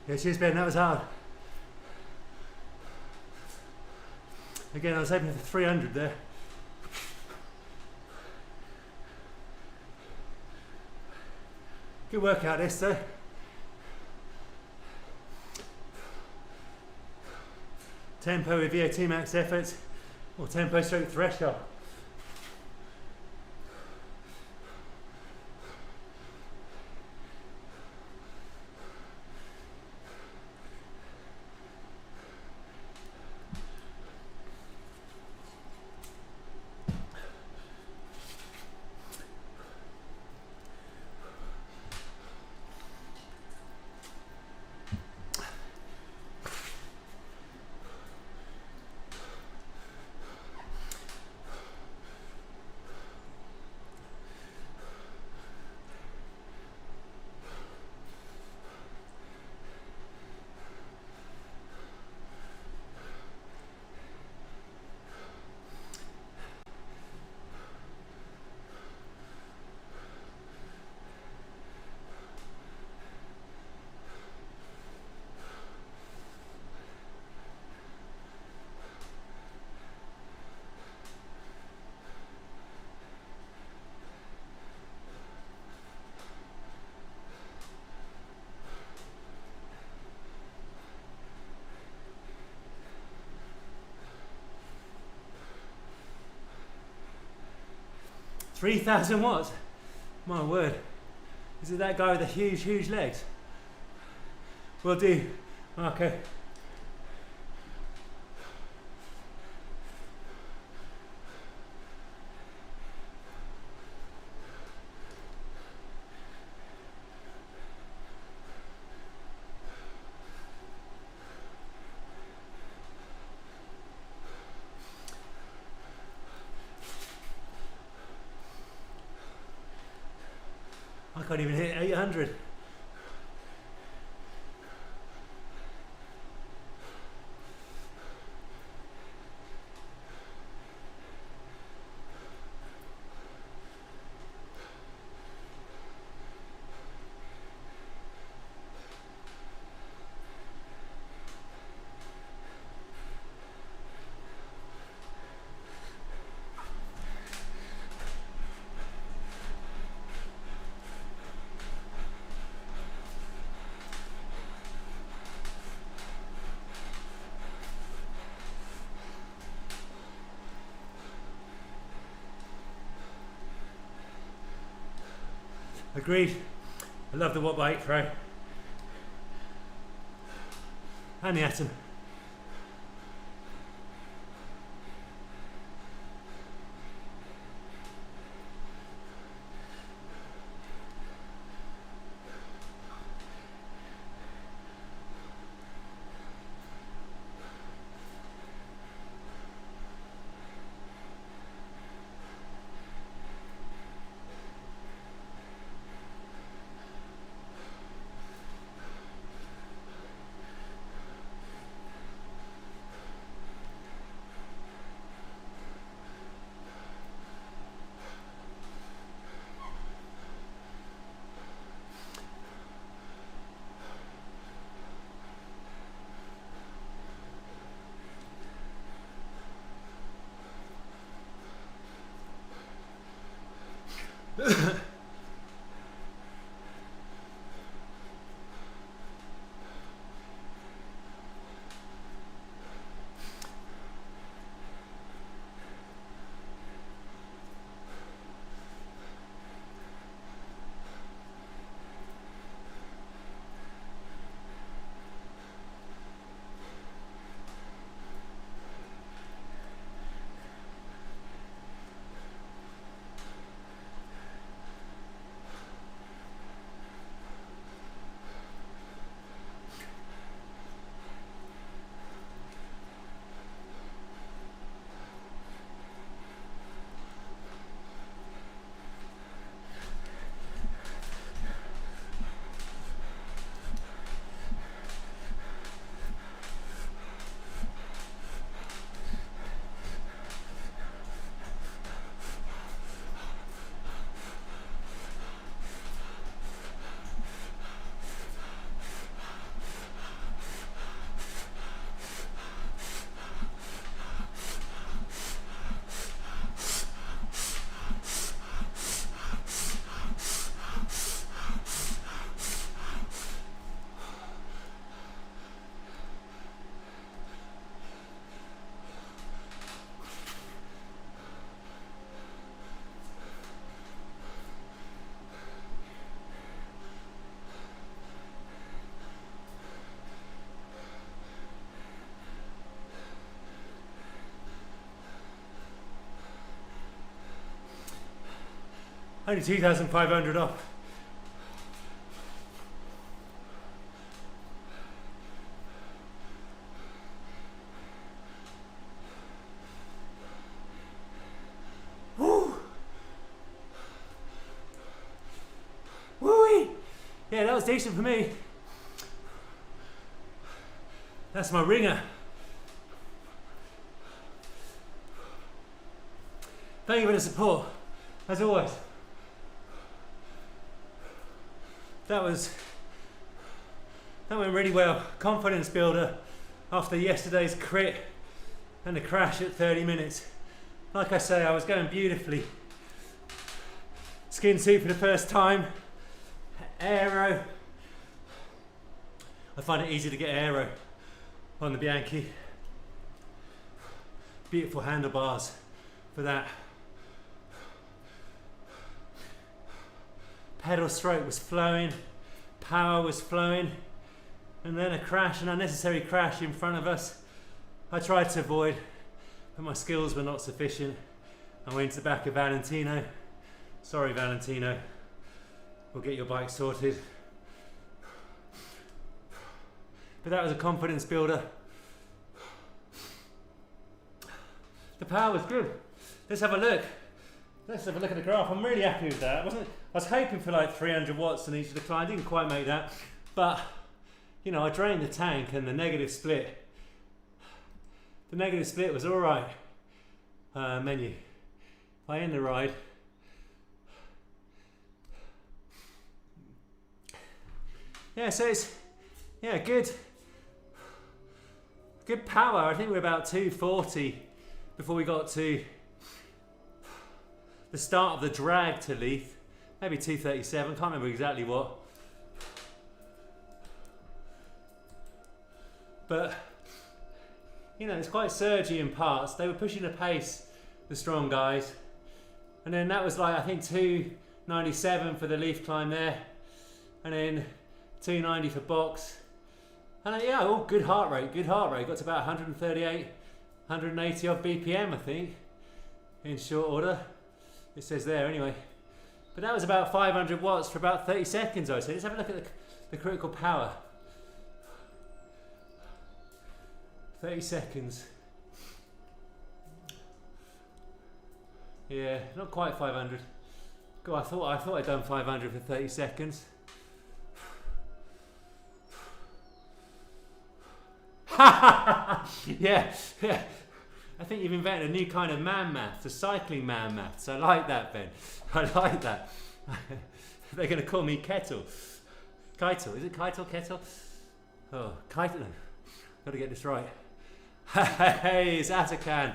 Yeah, cheers Ben, that was hard. Again, I was hoping for 300 there. Good workout this though. Tempo with VO2 max effort, or tempo stroke threshold. $3,000 watts? My word. Is it that guy with the huge legs? Will do, Marco. I can't even hit 800. Agreed. I love the watt bike pro. And the Atom. Only 2,500 off. Woo! Woo-wee! Yeah, that was decent for me. That's my ringer. Thank you for the support, as always. That went really well. Confidence builder after yesterday's crit and the crash at 30 minutes. Like I say, I was going beautifully. Skin suit for the first time. Aero. I find it easy to get aero on the Bianchi. Beautiful handlebars for that. Pedal stroke was flowing, power was flowing, and then a crash, an unnecessary crash in front of us. I tried to avoid, but my skills were not sufficient. I went to the back of Valentino. Sorry, Valentino. We'll get your bike sorted. But that was a confidence builder. The power was good. Let's have a look. Let's have a look at the graph. I'm really happy with that. I was hoping for like 300 watts on each of the climb. I didn't quite make that. But, you know, I drained the tank and the negative split. The negative split was all right. Menu. If I end the ride. Yeah, so it's, yeah, good power. I think we're about 240 before we got to the start of the drag to Leith. Maybe 237, can't remember exactly what. But, you know, it's quite surgy in parts. They were pushing the pace, the strong guys. And then that was like, I think 297 for the Leith climb there. And then 290 for box. And yeah, all good heart rate. Got to about 138, 180 odd BPM, I think, in short order. It says there anyway. But that was about 500 watts for about 30 seconds, I would say. Let's have a look at the critical power. 30 seconds. Yeah, not quite 500. God, I thought I'd done 500 for 30 seconds. yeah. I think you've invented a new kind of man maths, a cycling man maths. I like that, Ben. I like that. They're going to call me Kettle. Keitel. Is it Keitel? Kettle? Oh, Keitel. Got to get this right. Hey, it's Atakan.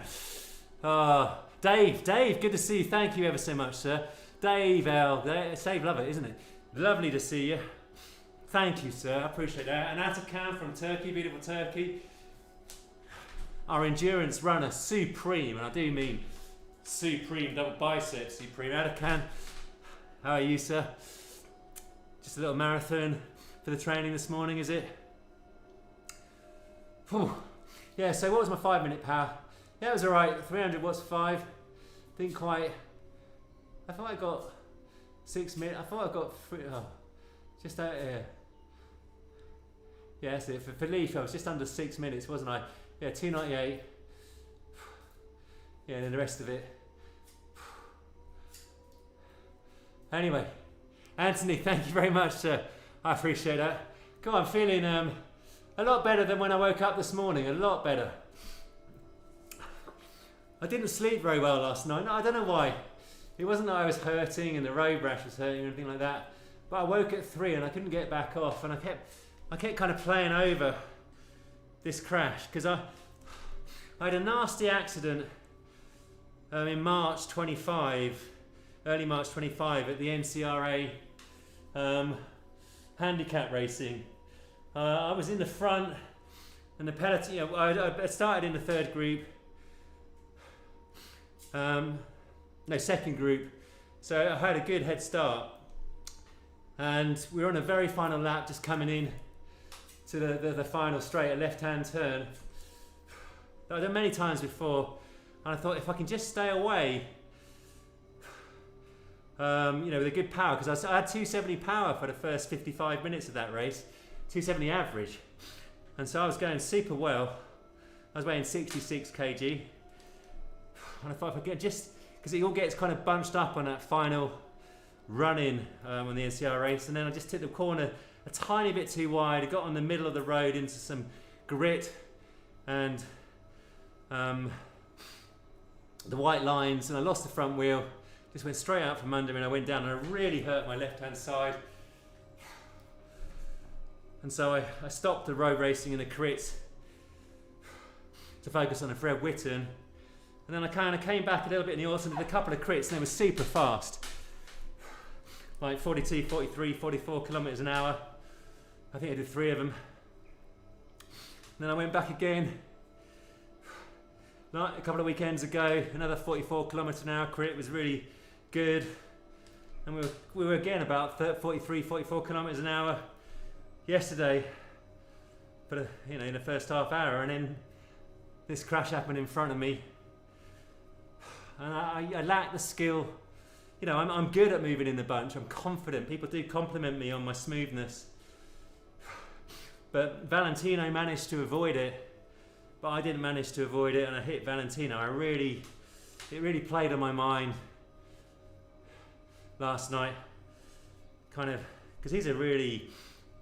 Oh, Dave, good to see you. Thank you ever so much, sir. Dave L. Save love it, isn't it? Lovely to see you. Thank you, sir. I appreciate that. And Atakan from Turkey, beautiful Turkey. Our endurance runner, supreme, and I do mean supreme, double bicep, supreme. Atakan, how are you, sir? Just a little marathon for the training this morning, is it? Whew. Yeah, so what was my 5 minute power? Yeah, it was alright. 300 watts 5. Didn't quite. I thought I got 6 minutes. I thought I got just out here. Yeah, that's it. For Leith, I was just under 6 minutes, wasn't I? Yeah, 298. Yeah, and then the rest of it. Anyway, Anthony, thank you very much, sir. I appreciate that. God, I'm feeling a lot better than when I woke up this morning. A lot better. I didn't sleep very well last night. No, I don't know why. It wasn't that I was hurting and the road rash was hurting or anything like that. But I woke at 3 and I couldn't get back off, and I kept kind of playing over this crash because I had a nasty accident in March 25, early March 25 at the NCRA handicap racing. I was in the front and the peloton, you know, I started in the third group, second group, so I had a good head start, and we were on a very final lap just coming in to the final straight, a left-hand turn that I've done many times before, and I thought if I can just stay away with a good power, because I had 270 power for the first 55 minutes of that race, 270 average, and so I was going super well. I was weighing 66 kg, and if I forget, just because it all gets kind of bunched up on that final run-in on the NCR race, and then I just took the corner a tiny bit too wide. I got on the middle of the road into some grit and the white lines, and I lost the front wheel. Just went straight out from under me, and I went down, and I really hurt my left-hand side. And so I stopped the road racing in the crits to focus on a Fred Whitten. And then I kind of came back a little bit in the autumn, did a couple of crits, and they were super fast. Like 42, 43, 44 kilometres an hour. I think I did 3 of them. And then I went back again. Like a couple of weekends ago, another 44 kilometres an hour crit was really good. And we were again about 43, 44 kilometres an hour yesterday, but in the first half hour, and then this crash happened in front of me, and I lack the skill. I'm good at moving in the bunch. I'm confident. People do compliment me on my smoothness, but Valentino managed to avoid it, but I didn't manage to avoid it, and I hit Valentino. It really played on my mind last night, kind of, because he's a really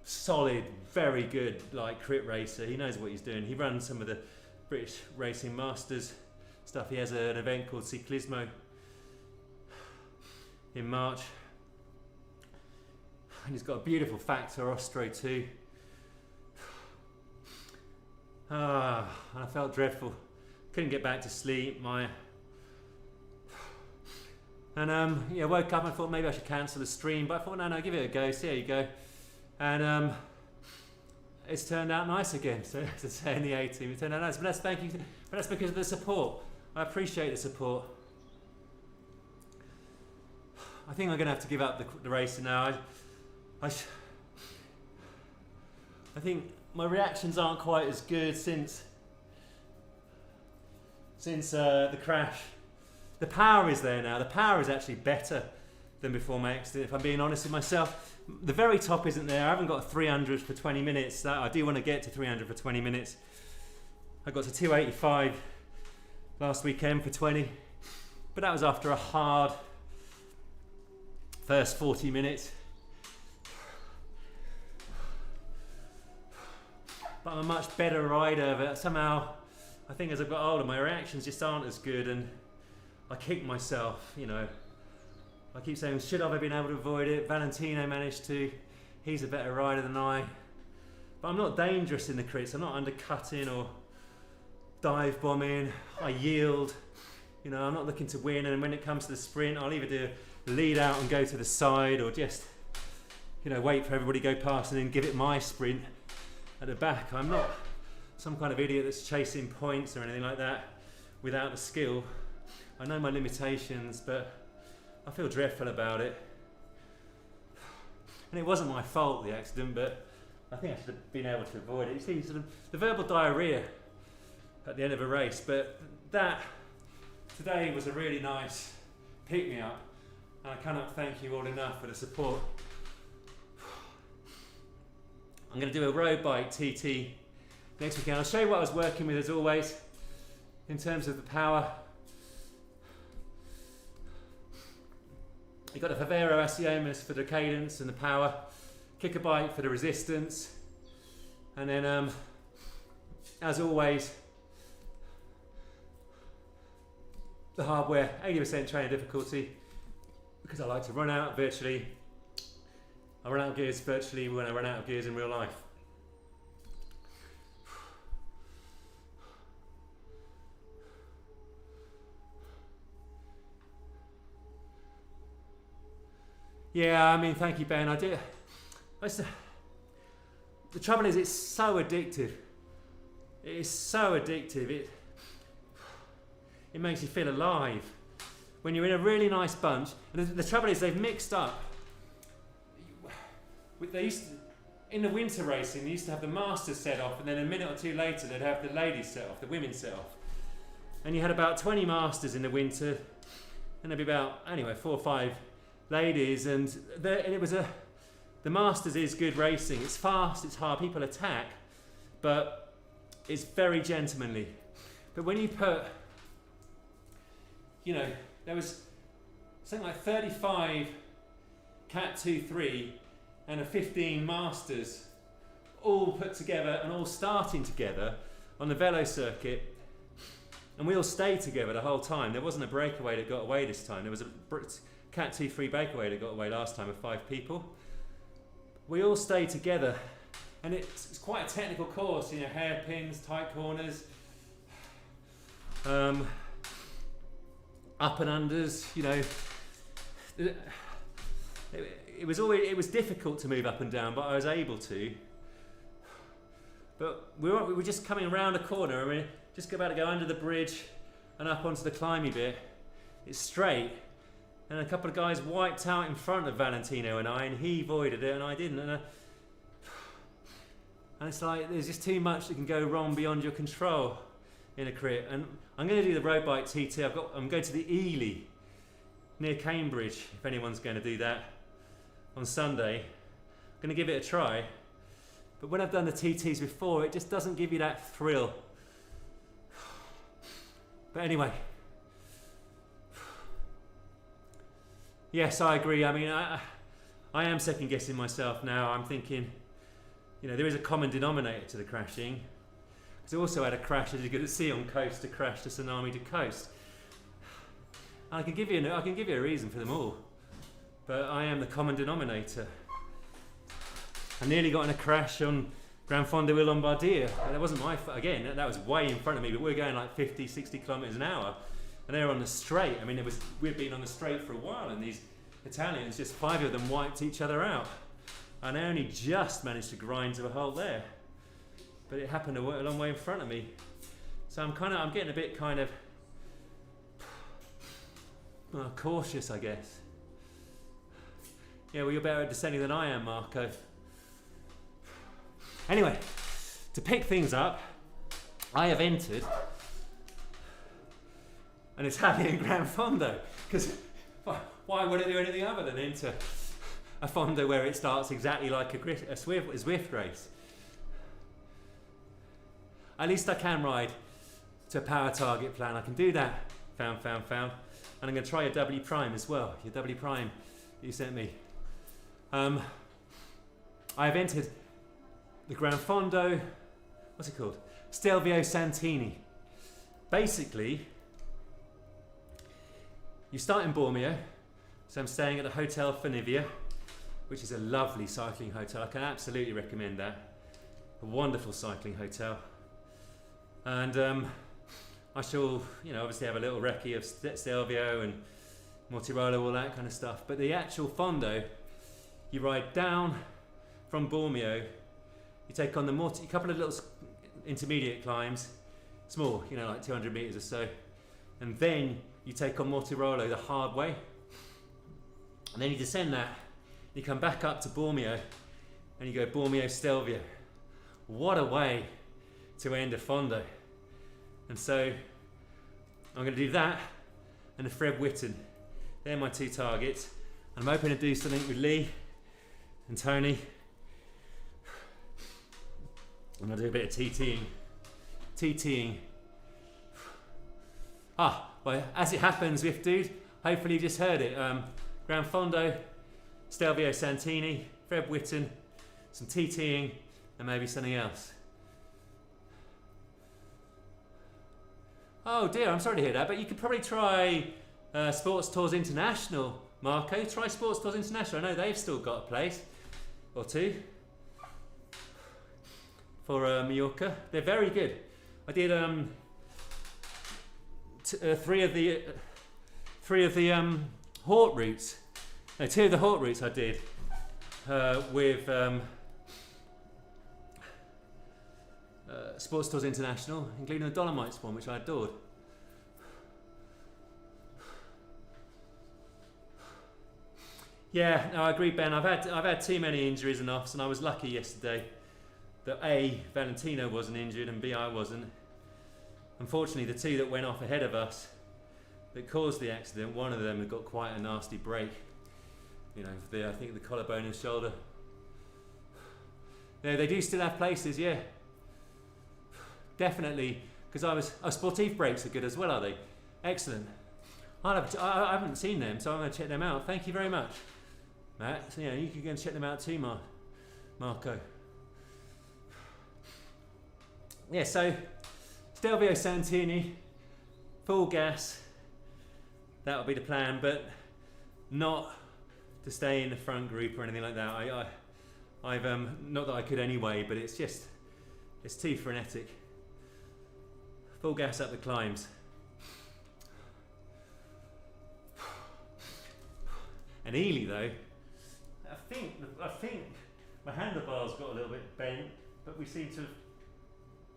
solid, very good crit racer. He knows what he's doing. He runs some of the British Racing Masters stuff. He has an event called Ciclismo in March, and he's got a beautiful Factor Ostro too. And I felt dreadful. Couldn't get back to sleep. Woke up and I thought maybe I should cancel the stream, but I thought no, give it a go, see how you go. And it's turned out nice again. So to say in the A team, it turned out nice. But that's because of the support. I appreciate the support. I think I'm going to have to give up the racing now. I think my reactions aren't quite as good since the crash. The power is there now. The power is actually better than before my accident, if I'm being honest with myself. The very top isn't there. I haven't got 300 for 20 minutes. I do want to get to 300 for 20 minutes. I got to 285 last weekend for 20, but that was after a hard first 40 minutes. But I'm a much better rider, but somehow I think as I've got older my reactions just aren't as good, and I kick myself, I keep saying, should I have been able to avoid it? Valentino managed to. He's a better rider than I. But I'm not dangerous in the crits. I'm not undercutting or dive bombing. I yield. I'm not looking to win. And when it comes to the sprint, I'll either do a lead out and go to the side, or just, wait for everybody to go past and then give it my sprint at the back. I'm not some kind of idiot that's chasing points or anything like that without the skill. I know my limitations, but I feel dreadful about it. And it wasn't my fault, the accident, but I think I should have been able to avoid it. You see, sort of the verbal diarrhea at the end of a race, but that today was a really nice pick-me-up, and I cannot thank you all enough for the support. I'm going to do a road bike TT next weekend. I'll show you what I was working with as always in terms of the power. You've got the Favero Asiomas for the cadence and the power, kicker bike for the resistance, and then as always the hardware, 80% training difficulty, because I like to run out virtually. I run out of gears virtually when I run out of gears in real life. Yeah, thank you, Ben. I do. The trouble is, it's so addictive. It is so addictive. It makes you feel alive. When you're in a really nice bunch, and the trouble is, they've mixed up. In the winter racing, they used to have the masters set off, and then a minute or two later, they'd have the ladies set off, the women set off. And you had about 20 masters in the winter, and there'd be about, 4 or 5 ladies, and it was the Masters is good racing. It's fast, it's hard, people attack, but it's very gentlemanly. But when you put, you know, there was something like 35 Cat 2-3 and a 15 Masters all put together and all starting together on the velo circuit, and we all stayed together the whole time. There wasn't a breakaway that got away this time. There was a Cat 2-3 breakaway that got away last time with 5 people. We all stayed together, and it's quite a technical course, you know, hairpins, tight corners, up and unders, you know. It was difficult to move up and down, but I was able to. But we were just coming around a corner, and we're just about to go under the bridge and up onto the climby bit. It's straight, and a couple of guys wiped out in front of Valentino and I, and he avoided it and I didn't. And it's like there's just too much that can go wrong beyond your control in a crit. And I'm going to do the road bike TT. I'm going to the Ely near Cambridge, if anyone's going to do that on Sunday. I'm going to give it a try. But when I've done the TTs before, it just doesn't give you that thrill. But anyway, yes, I agree. I mean, I am second guessing myself now. I'm thinking, you know, there is a common denominator to the crashing. Because I also had a crash, as you could see, on coast to crash to tsunami to coast. And I can give you a reason for them all, but I am the common denominator. I nearly got in a crash on Gran Fondo di Lombardia. That wasn't my fault. Again, that was way in front of me, but we were going like 50, 60 kilometers an hour, and they were on the straight. I mean, we'd been on the straight for a while, and these Italians, just 5 of them wiped each other out, and I only just managed to grind to a halt there. But it happened a long way in front of me, so I'm getting a bit kind of cautious, I guess. Yeah, well, you're better at descending than I am, Marco. Anyway, to pick things up, I have entered an Italian Gran Fondo, because why would I do anything other than enter a Fondo where it starts exactly like a Zwift race? At least I can ride to a power target plan. I can do that. Found. And I'm going to try your W Prime as well. Your W Prime that you sent me. I have entered the Gran Fondo, what's it called? Stelvio Santini. Basically, you start in Bormio. So I'm staying at the Hotel Fanivia, which is a lovely cycling hotel. I can absolutely recommend that. A wonderful cycling hotel. And I shall, you know, obviously have a little recce of Stelvio and Mortirolo, all that kind of stuff. But the actual Fondo, you ride down from Bormio, you take on a couple of little intermediate climbs, small, you know, like 200 meters or so, and then you take on Mortirolo the hard way, and then you descend that, you come back up to Bormio, and you go Bormio Stelvio. What a way to end a Fondo. And so I'm going to do that and the Fred Whitten. They're my 2 targets. I'm hoping to do something with Lee and Tony. I'm going to do a bit of TTing. Well, as it happens, Zwift dude, hopefully you just heard it. Gran Fondo, Stelvio Santini, Fred Whitten, some TTing, and maybe something else. Oh dear, I'm sorry to hear that, but you could probably try Sports Tours International, Marco. Try Sports Tours International. I know they've still got a place or 2 for Mallorca. They're very good. I did 3 of the Hort routes. No, 2 of the Hort routes I did with Sports Tours International, including the Dolomites one, which I adored. Yeah, no, I agree, Ben. I've had too many injuries and offs, and I was lucky yesterday that A, Valentino wasn't injured, and B, I wasn't. Unfortunately, the 2 that went off ahead of us that caused the accident, one of them had got quite a nasty break. you know, I think the collarbone and shoulder. Yeah, they do still have places, yeah. Definitely, because Sportif brakes are good as well, are they? Excellent. I haven't seen them, so I'm going to check them out. Thank you very much, Matt. So, yeah, you can go and check them out too, Marco. Yeah, so Stelvio Santini, full gas. That'll be the plan, but not to stay in the front group or anything like that. I've not that I could anyway, but it's too frenetic. Full gas up the climbs. And Ely though, I think my handlebars got a little bit bent, but we seem to have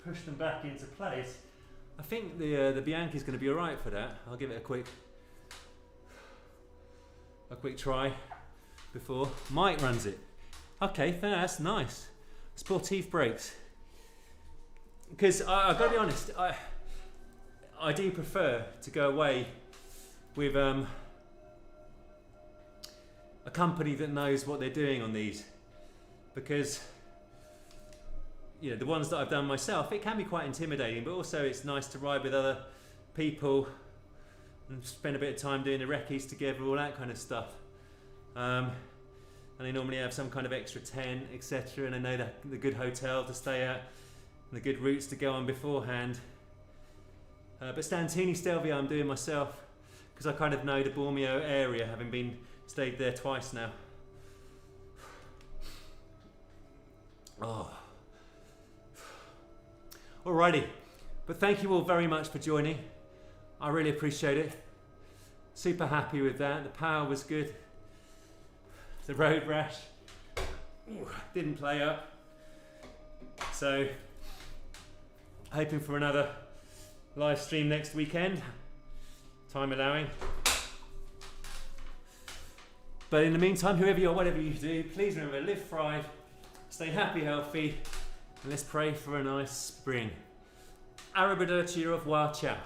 pushed them back into place. I think the Bianchi's going to be all right for that. I'll give it a quick try before Mike runs it. Okay, that's nice. Sportif brakes. Because I've got to be honest, I do prefer to go away with a company that knows what they're doing on these, because you know, the ones that I've done myself, it can be quite intimidating, but also it's nice to ride with other people and spend a bit of time doing the recce's together, all that kind of stuff. And they normally have some kind of extra tent, etc., and they know the good hotel to stay at and the good routes to go on beforehand. But Stantini Stelvio I'm doing myself because I kind of know the Bormio area, having stayed there twice now. Oh. Alrighty, but thank you all very much for joining. I really appreciate it. Super happy with that. The power was good. The road rash didn't play up. So, hoping for another live stream next weekend, time allowing. But in the meantime, whoever you are, whatever you do, please remember, live, thrive, stay happy, healthy, and let's pray for a nice spring. Arrivederci, au revoir, ciao.